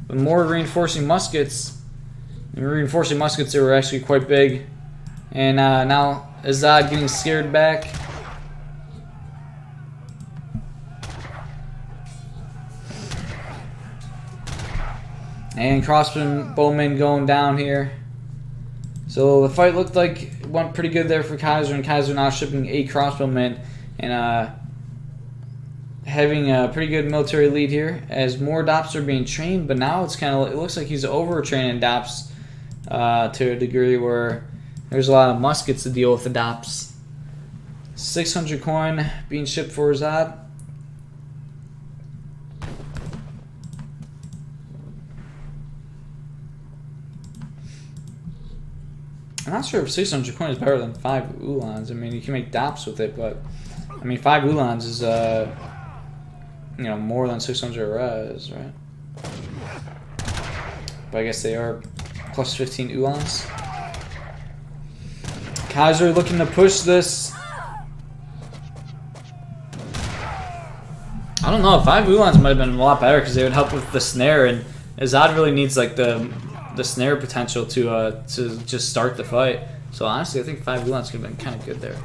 But more reinforcing muskets. And reinforcing muskets, they were actually quite big. And now Ezad getting scared back. And crossbowmen going down here. So the fight looked like it went pretty good there for Kaiser, and Kaiser now shipping 8 crossbowmen and having a pretty good military lead here as more DOPs are being trained. But now it looks like he's overtraining DOPs to a degree where there's a lot of muskets to deal with the DOPs. 600 coin being shipped for Ezad. I'm not sure if 600 coin is better than 5 Ulans. I mean, you can make DOPs with it, but I mean, 5 Ulans is you know, more than 600 res, right? But I guess they are plus 15 Ulans. Kaiser looking to push this. I don't know, 5 Ulans might have been a lot better because they would help with the snare, and Ezad really needs like the snare potential to just start the fight. So honestly, I think 5 Ulans could have been kind of good there.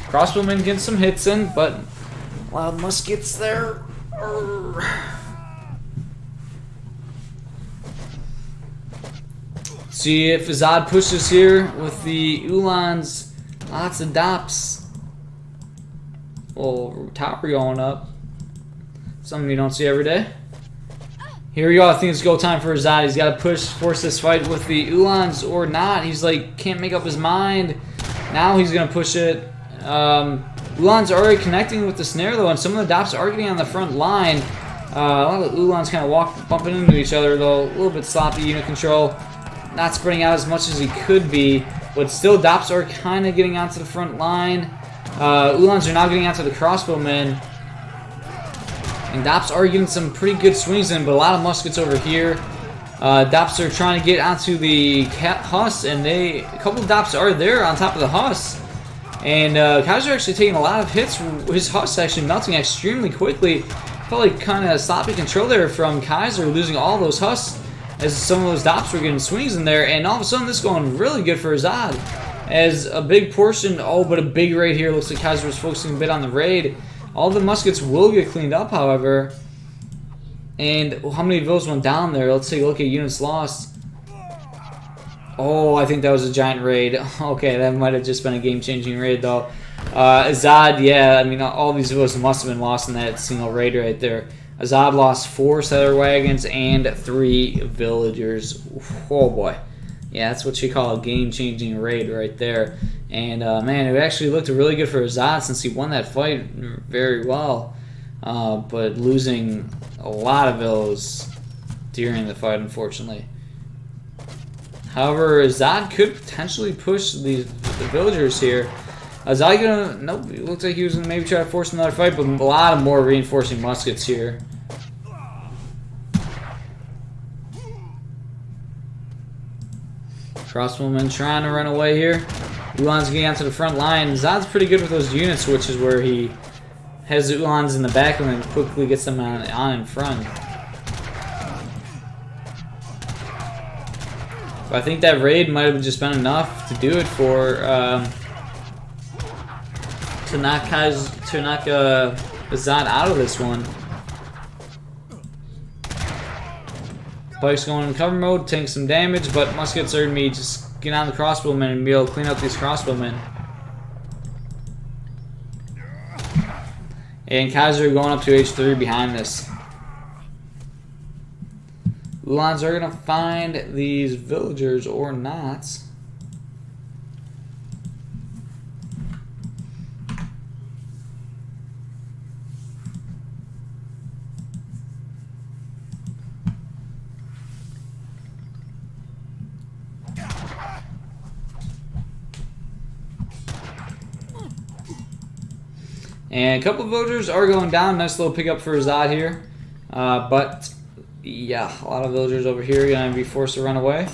Crossbowmen getting some hits in, but a lot of muskets there. See if Ezad pushes here with the Ulans. Lots of DOPs. Well, tower going up. Something you don't see every day. Here we go. I think it's go time for Ezad. He's got to force this fight with the Ulans or not. He's like, can't make up his mind. Now he's going to push it. Ulans are already connecting with the snare though, and some of the DOPs are getting on the front line. A lot of the Ulans kind of bumping into each other though. A little bit sloppy unit control. Not spreading out as much as he could be, but still DOPs are kind of getting onto the front line. Ulans are now getting onto the crossbowmen. And DOPs are getting some pretty good swings in, but a lot of muskets over here. DOPs are trying to get onto the Huss, and a couple of DOPs are there on top of the Huss. And Kaiser actually taking a lot of hits. His Huss actually melting extremely quickly. Felt like kind of sloppy control there from Kaiser, losing all those Huss as some of those DOPs were getting swings in there. And all of a sudden, this is going really good for Ezad. As a big portion, but a big raid here. Looks like Kaiser was focusing a bit on the raid. All the muskets will get cleaned up, however. And how many of those went down there? Let's take a look at units lost. Oh, I think that was a giant raid. Okay, that might have just been a game-changing raid, though. Ezad, yeah, I mean, all these villas must have been lost in that single raid right there. Ezad lost 4 settler wagons and 3 villagers. Oh, boy. Yeah, that's what you call a game-changing raid right there. And, man, it actually looked really good for Ezad since he won that fight very well. But losing a lot of villas during the fight, unfortunately. However, Ezad could potentially push the villagers here. Ezad gonna... Nope, it looks like he was gonna maybe try to force another fight, but a lot of more reinforcing muskets here. Crossbowmen trying to run away here. Ulan's getting onto the front line. Ezad's pretty good with those unit switches where he has the Ulans in the back and then quickly gets them on in front. But I think that raid might have just been enough to do it for to knock Ezad out of this one. Pike's going in cover mode, taking some damage, but muskets are going to be just getting on the crossbowmen and be able to clean up these crossbowmen. And Kaiser going up to H3 behind this. Ulans are going to find these villagers or not. And a couple of villagers are going down. Nice little pickup for Ezad here. But, yeah, a lot of villagers over here are going to be forced to run away.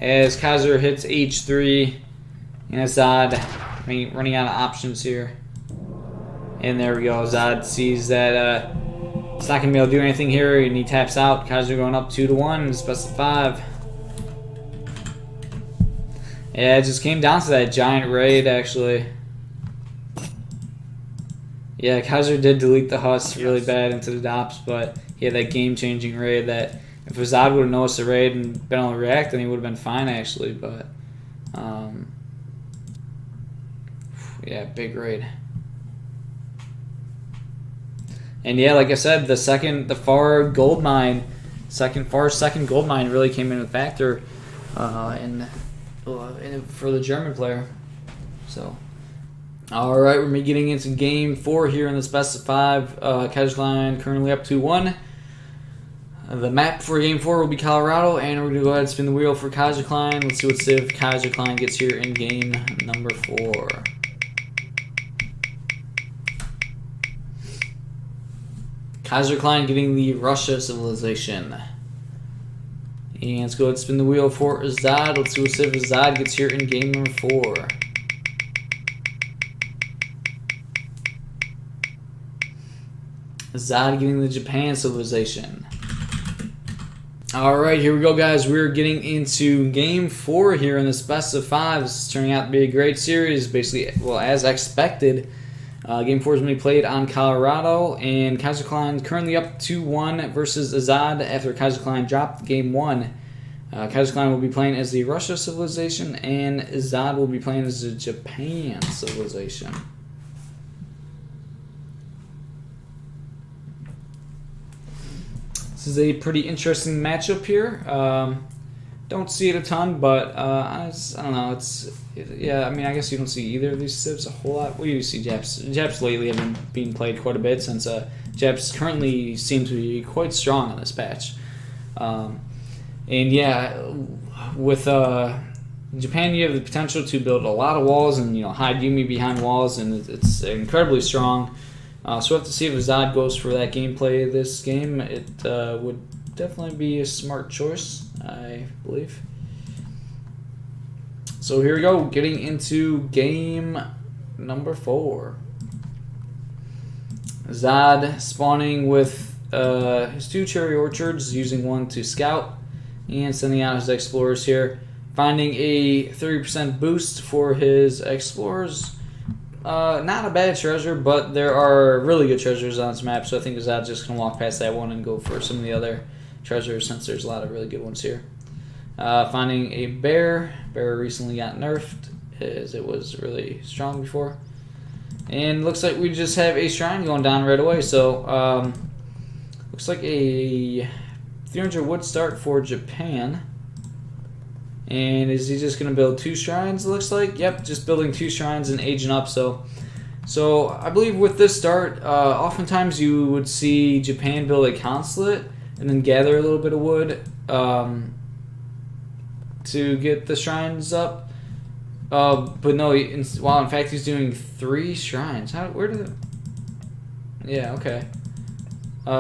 As Kaiser hits H3. And Ezad running out of options here. And there we go. Ezad sees that it's not going to be able to do anything here. And he taps out. Kaiser going up 2-1. It's best of 5. Yeah, it just came down to that giant raid, actually. Yeah, Kaiser did delete the Huss really bad into the DOPS, but he had that game-changing raid that If Ezad would have noticed the raid and been able to react, then he would have been fine actually. But yeah, big raid. And yeah, like I said, the far gold mine really came into factor for the German player. So, all right, we're getting into game 4 here in this best of 5. Kaiserklein currently up 2-1. The map for game 4 will be Colorado, and we're gonna go ahead and spin the wheel for Kaiserklein. Let's see what civ Kaiserklein gets here in game number 4. Kaiserklein getting the Russia civilization. And let's go ahead and spin the wheel for Ezad. Let's see what civ Ezad gets here in game number 4. Ezad getting the Japan civilization. Alright, here we go, guys. We're getting into game 4 here in this best of 5. This is turning out to be a great series, basically, well, as expected. Game 4 is going to be played on Colorado, and Kaiserklein currently up 2-1 versus Ezad after Kaiserklein dropped game 1. Kaiserklein will be playing as the Russia civilization, and Ezad will be playing as the Japan civilization. This is a pretty interesting matchup here. Don't see it a ton, but I don't know. Yeah, I mean, I guess you don't see either of these civs a whole lot. We do see Japs. Japs lately have been being played quite a bit since Japs currently seem to be quite strong on this patch. And yeah, with Japan, you have the potential to build a lot of walls and hide Yumi behind walls, and it's incredibly strong. So we'll have to see if Ezad goes for that gameplay this game. It would definitely be a smart choice, I believe. So here we go, getting into game number 4. Ezad spawning with his 2 cherry orchards, using one to scout, and sending out his explorers here. Finding a 30% boost for his explorers. Not a bad treasure, but there are really good treasures on this map, so I think Ezad's just going to walk past that one and go for some of the other treasures, since there's a lot of really good ones here. Finding a bear. Bear recently got nerfed, as it was really strong before. And looks like we just have a shrine going down right away, so looks like a 300 wood start for Japan. And is he just going to build 2 shrines, it looks like? Yep, just building 2 shrines and aging up. So I believe with this start, oftentimes you would see Japan build a consulate and then gather a little bit of wood to get the shrines up. But no, in fact he's doing 3 shrines. Yeah, okay.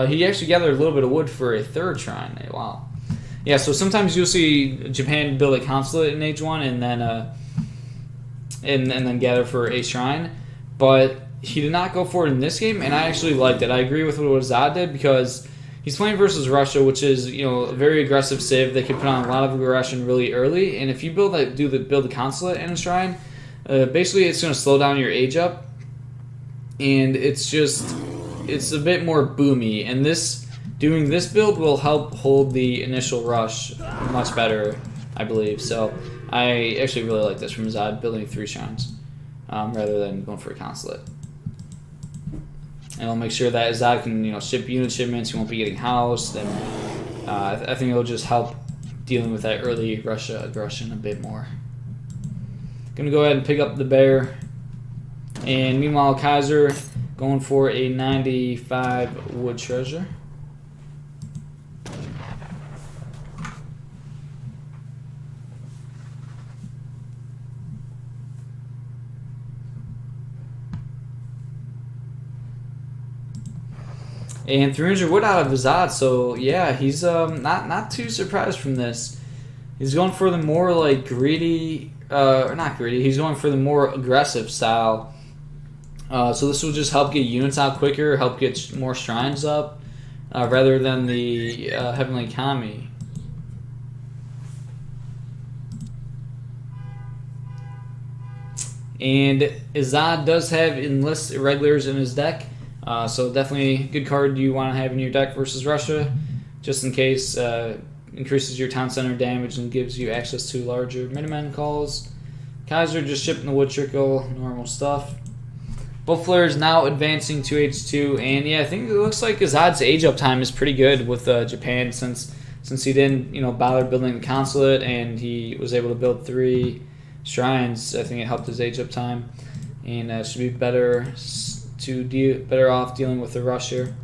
He actually gathered a little bit of wood for a 3rd shrine. Wow. Yeah, so sometimes you'll see Japan build a consulate in Age 1 and then and then gather for a shrine, but he did not go for it in this game, and I actually liked it. I agree with what Ezad did, because he's playing versus Russia, which is a very aggressive civ that can put on a lot of aggression really early, and if you build a consulate and a shrine, basically it's going to slow down your age up, and it's a bit more boomy, and doing this build will help hold the initial rush much better, I believe. So I actually really like this from Ezad, building 3 shrines rather than going for a consulate. And it'll make sure that Ezad can ship unit shipments. He won't be getting housed, and I think it'll just help dealing with that early Russia aggression a bit more. Gonna go ahead and pick up the bear, and meanwhile Kaiser going for a 95 wood treasure. And 300 wood out of Ezad, so yeah, he's not too surprised from this. He's going for the more like greedy, or not greedy. He's going for the more aggressive style. So this will just help get units out quicker, help get more shrines up, rather than the Heavenly Kami. And Ezad does have enlist irregulars in his deck. So definitely a good card you want to have in your deck versus Russia. just in case. Increases your town center damage and gives you access to larger Minutemen calls. Kaiser just shipping the wood trickle, normal stuff. Both flares now advancing to H2, and yeah, I think it looks like Ezad's age up time is pretty good with Japan since he didn't bother building the consulate and he was able to build 3 shrines. I think it helped his age up time, and should be better off dealing with the rush here.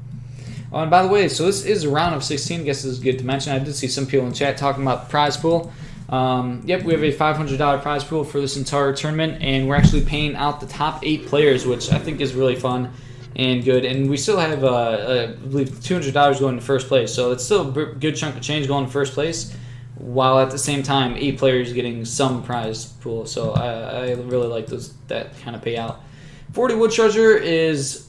Oh, and by the way, so this is a round of 16. I guess this is good to mention. I did see some people in chat talking about the prize pool. Yep, we have a $500 prize pool for this entire tournament, and we're actually paying out the top 8 players, which I think is really fun and good. And we still have, I believe, $200 going to first place, so it's still a good chunk of change going to first place, while at the same time 8 players getting some prize pool. So I really like that kind of payout. 40 wood treasure is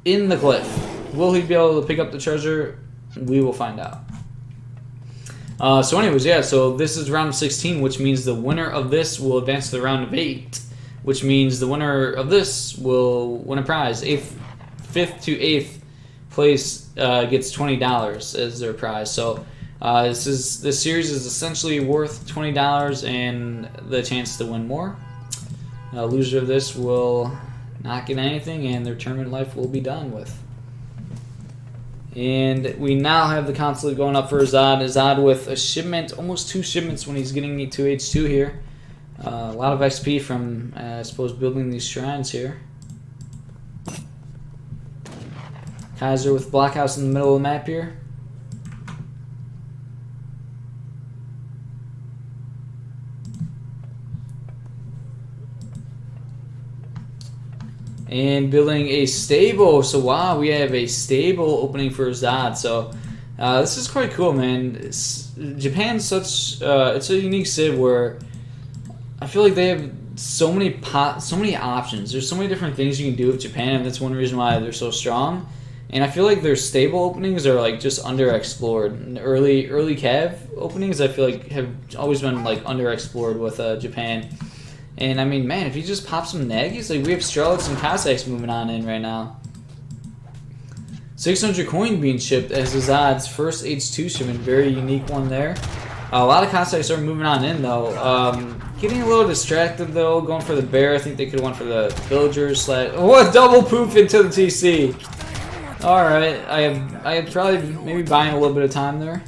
in the cliff. Will he be able to pick up the treasure? We will find out. So anyways, yeah, so this is round of 16, which means the winner of this will advance to the round of 8, which means the winner of this will win a prize. 5th to 8th place gets $20 as their prize. So this series is essentially worth $20 and the chance to win more. Loser of this will not get anything, and their tournament life will be done with. And we now have the consulate going up for Ezad. Ezad with a shipment, almost 2 shipments when he's getting to H2 here. A lot of XP from, I suppose, building these shrines here. Kaiser with blockhouse in the middle of the map here. And building a stable. So wow, we have a stable opening for Ezad. So this is quite cool, man. Japan's such it's a unique civ where I feel like they have so many options. There's so many different things you can do with Japan, and that's one reason why they're so strong. And I feel like their stable openings are like just underexplored. And early cav openings I feel like have always been like underexplored with Japan. And I mean, man, if you just pop some Nagys, like we have Strelets and Cossacks moving on in right now. 600 coin being shipped as Ezad's first H2 shipment, very unique one there. A lot of Cossacks are moving on in though. Getting a little distracted though, going for the bear. I think they could have went for the villagers. What double poof into the TC? All right, I had probably maybe buying a little bit of time there,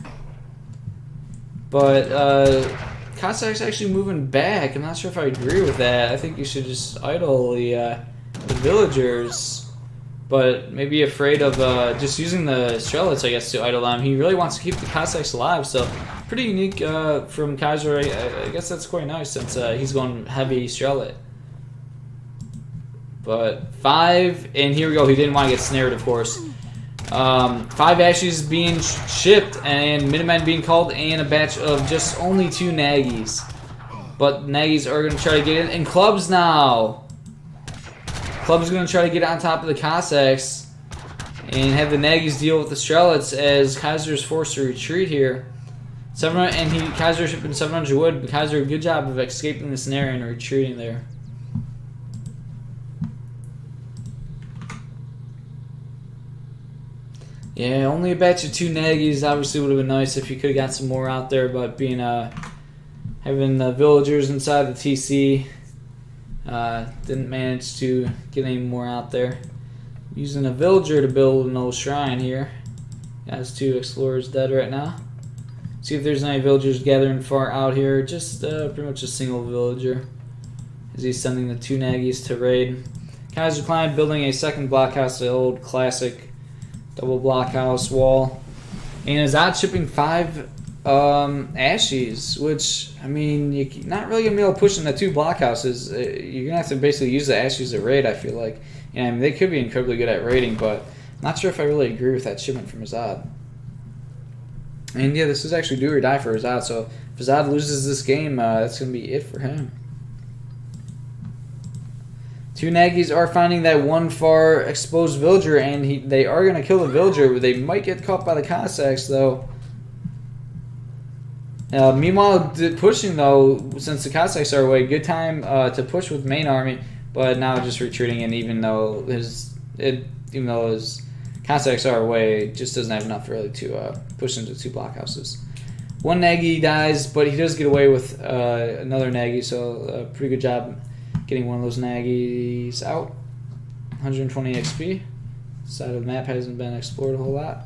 but. Cossacks actually moving back. I'm not sure if I agree with that. I think you should just idle the villagers, but maybe afraid of just using the Strelets, I guess, to idle them. He really wants to keep the Cossacks alive, so pretty unique from Kaiser. I guess that's quite nice since he's going heavy Strelet. But 5, and here we go. He didn't want to get snared, of course. 5 Ashes being shipped and Minutemen being called, and a batch of just only 2 Nagys. But Nagys are going to try to get in, and Clubs now. Clubs going to try to get on top of the Cossacks and have the Nagys deal with the Strelets as Kaiser is forced to retreat here. 700, and Kaiser shipping 700 wood. But Kaiser, good job of escaping the snare and retreating there. Yeah, only a batch of 2 Nagys. Obviously would have been nice if you could have got some more out there, but being having the villagers inside the TC, didn't manage to get any more out there. Using a villager to build an old shrine here. Has 2 explorers dead right now. See if there's any villagers gathering far out here. Just pretty much a single villager as he's sending the 2 Nagys to raid. Kaiserklein building a second blockhouse, the old classic double blockhouse wall. And Ezad shipping 5 Ashes, which, I mean, you're not really going to be able to push into 2 blockhouses. You're going to have to basically use the Ashes to raid, I feel like. And I mean, they could be incredibly good at raiding, but I'm not sure if I really agree with that shipment from Ezad. And yeah, this is actually do or die for Ezad, so if Ezad loses this game, that's going to be it for him. 2 Nagys are finding that one far exposed villager, and they are going to kill the villager. They might get caught by the Cossacks, though. Meanwhile, pushing, though, since the Cossacks are away, good time to push with main army, but now just retreating, and even though his Cossacks are away, just doesn't have enough really to push into 2 blockhouses. 1 Nagy dies, but he does get away with another Nagy, so pretty good job getting one of those Nagys out. 120 XP. Side of the map hasn't been explored a whole lot.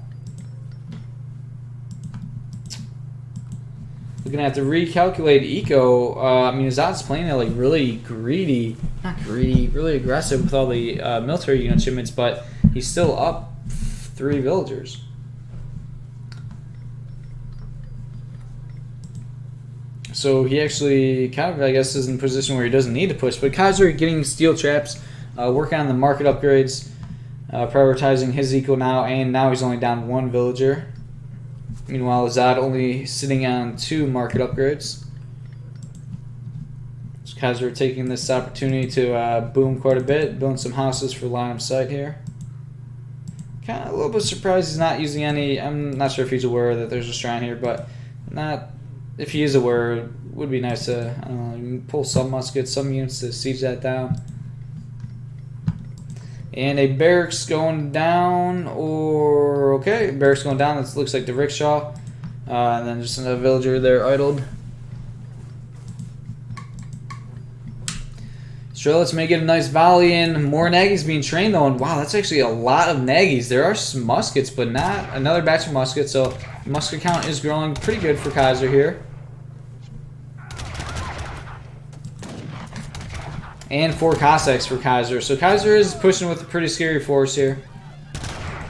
Looking at the recalculate eco, I mean, Ezad's playing it like really greedy, not greedy, really aggressive with all the military unit achievements, but he's still up 3 villagers. So he actually kind of, I guess, is in a position where he doesn't need to push. But Kaiser getting steel traps, working on the market upgrades, prioritizing his eco now, and now he's only down 1 villager. Meanwhile, Ezad only sitting on 2 market upgrades. So Kaiser taking this opportunity to boom quite a bit, building some houses for line of sight here. Kind of a little bit surprised he's not using any. I'm not sure if he's aware that there's a shrine here, but not. If he is aware, it would be nice to, I don't know, pull some muskets, some units to siege that down. And a barracks going down, or okay, barracks going down. This looks like the rickshaw, and then just another villager there idled. Strelitz may get a nice volley in. More Nagys being trained though, and wow, that's actually a lot of Nagys. There are some muskets, but not another batch of muskets. So musket count is growing pretty good for Kaiser here. And 4 Cossacks for Kaiser. So Kaiser is pushing with a pretty scary force here.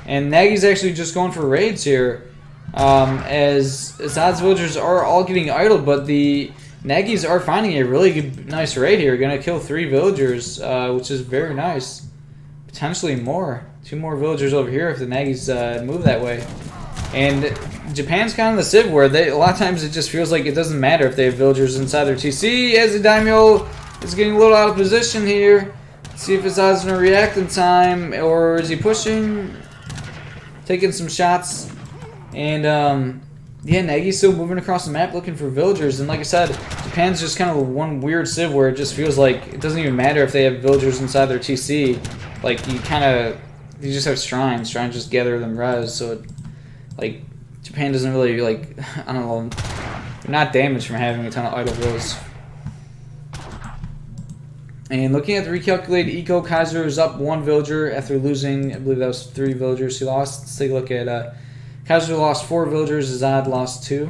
And Nagy's actually just going for raids here. As Ezad's villagers are all getting idled, but the Nagys are finding a really good, nice raid here. Going to kill 3 villagers, which is very nice. Potentially more. 2 more villagers over here if the Nagys move that way. And Japan's kind of the civ where a lot of times it just feels like it doesn't matter if they have villagers inside their TC. As the daimyo is getting a little out of position here. Let's see if Ezad's going to react in time, or is he pushing? Taking some shots. And yeah, Nagy's still moving across the map looking for villagers. And like I said, Japan's just kind of one weird civ where it just feels like it doesn't even matter if they have villagers inside their TC. Like, you just have shrines. Shrines just gather them res. So, like, Japan doesn't really, like, I don't know, they're not damaged from having a ton of idle villas. And looking at the recalculated eco, Kaiser is up 1 villager after losing, I believe that was 3 villagers he lost. Let's take a look at Kaiser lost 4 villagers, Ezad lost 2.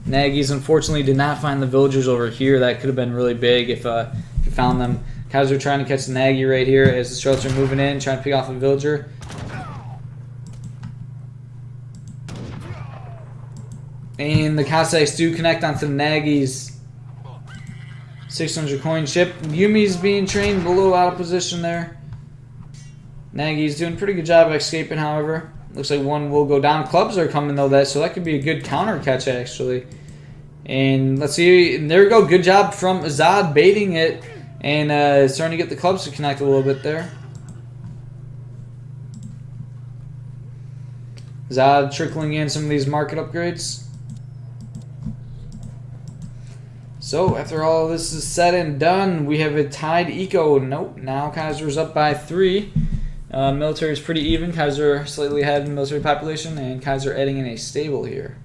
Nagy's unfortunately did not find the villagers over here. That could have been really big if he found them. Kaiser trying to catch the Nagy right here as the Strelts are moving in, trying to pick off a villager. And the Cossacks do connect onto the Nagy's. 600 coin ship. Yumi's being trained a little out of position there. Nagy's doing a pretty good job of escaping, however. Looks like 1 will go down. Clubs are coming though, so that could be a good counter catch actually. And let's see, and there we go. Good job from Ezad baiting it and starting to get the clubs to connect a little bit there. Ezad trickling in some of these market upgrades. So, after all this is said and done, we have a tied eco. Nope, now Kaiser's up by 3. Military is pretty even. Kaiser slightly ahead in military population, and Kaiser adding in a stable here.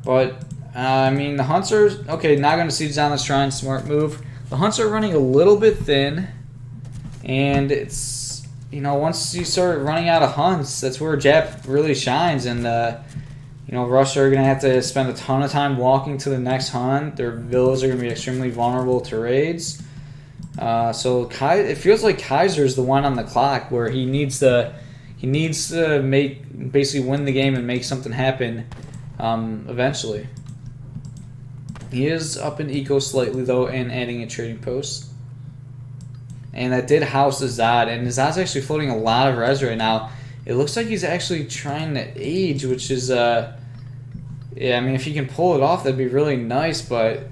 But, I mean, the Hunts are... Okay, not going to siege down this shrine. Smart move. The Hunts are running a little bit thin, and it's... You know, once you start running out of Hunts, that's where Jap really shines, and... You know, Russia are going to have to spend a ton of time walking to the next hunt. Their villas are going to be extremely vulnerable to raids. So it feels like Kaiser's the one on the clock where he needs to basically win the game and make something happen eventually. He is up in eco slightly though and adding a trading post. And that did house Ezad, and Ezad's actually floating a lot of res right now. It looks like he's actually trying to age, which is, yeah, I mean, if he can pull it off, that'd be really nice, but,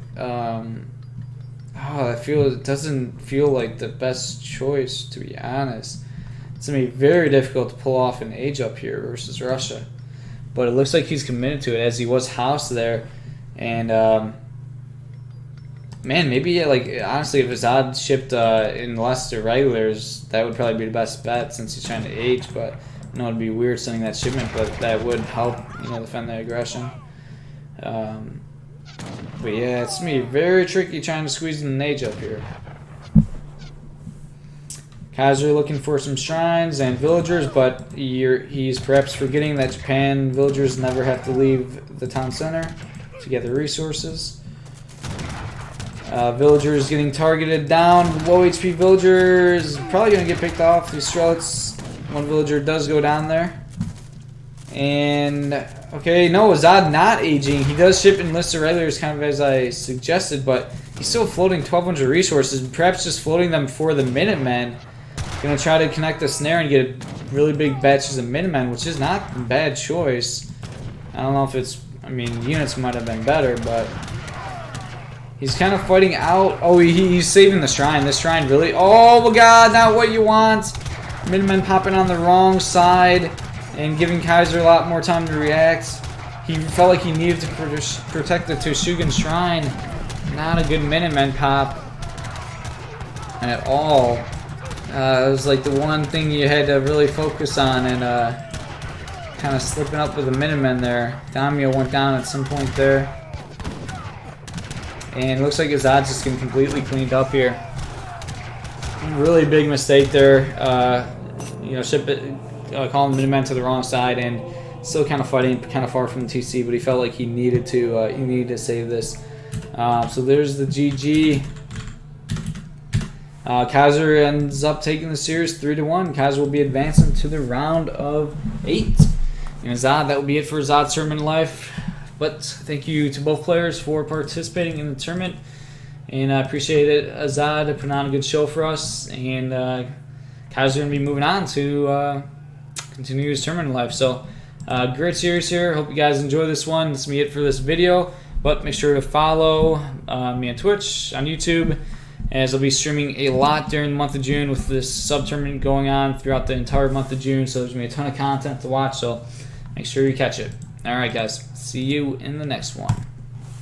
it doesn't feel like the best choice, to be honest. It's going to be very difficult to pull off an age up here versus Russia. But it looks like he's committed to it, as he was housed there, and, Man, maybe like honestly, if Ezad shipped in less irregulars, that would probably be the best bet since he's trying to H. But I know it'd be weird sending that shipment, but that would help, you know, defend the aggression. But yeah, it's gonna be very tricky trying to squeeze an age up here. Kaiser looking for some shrines and villagers, but he's perhaps forgetting that Japan villagers never have to leave the town center to gather resources. Villagers getting targeted down. Low HP villagers probably going to get picked off. These Strelets. One villager does go down there. And, okay, no, Ezad not aging. He does ship enlisted regulars kind of as I suggested, but he's still floating 1,200 resources. Perhaps just floating them for the Minutemen. Going to try to connect the snare and get really big batches of Minutemen, which is not a bad choice. I don't know if it's, I mean, units might have been better, but he's kind of fighting out. Oh, he's saving the shrine. This shrine really, oh my god, not what you want. Minutemen popping on the wrong side and giving Kaiser a lot more time to react. He felt like he needed to protect the Toshugan shrine. Not a good Minutemen pop at all. It was like the one thing you had to really focus on, and kind of slipping up with the Minutemen there. Damio went down at some point there. And it looks like Ezad's just getting completely cleaned up here. Really big mistake there. You know, calling Minutemen to the wrong side, and still kind of fighting, kind of far from the TC, but he felt like he needed to save this. So there's the GG. Kaiser ends up taking the series 3-1. Kaiser will be advancing to the round of 8. And Ezad, that will be it for Ezad's tournament life. But thank you to both players for participating in the tournament. And I appreciate it. Ezad putting on a good show for us. And Kaiser going to be moving on to continue his tournament life. So great series here. Hope you guys enjoy this one. This will be it for this video. But make sure to follow me on Twitch, on YouTube, as I'll be streaming a lot during the month of June with this sub-tournament going on throughout the entire month of June. So there's going to be a ton of content to watch, so make sure you catch it. Alright guys, see you in the next one.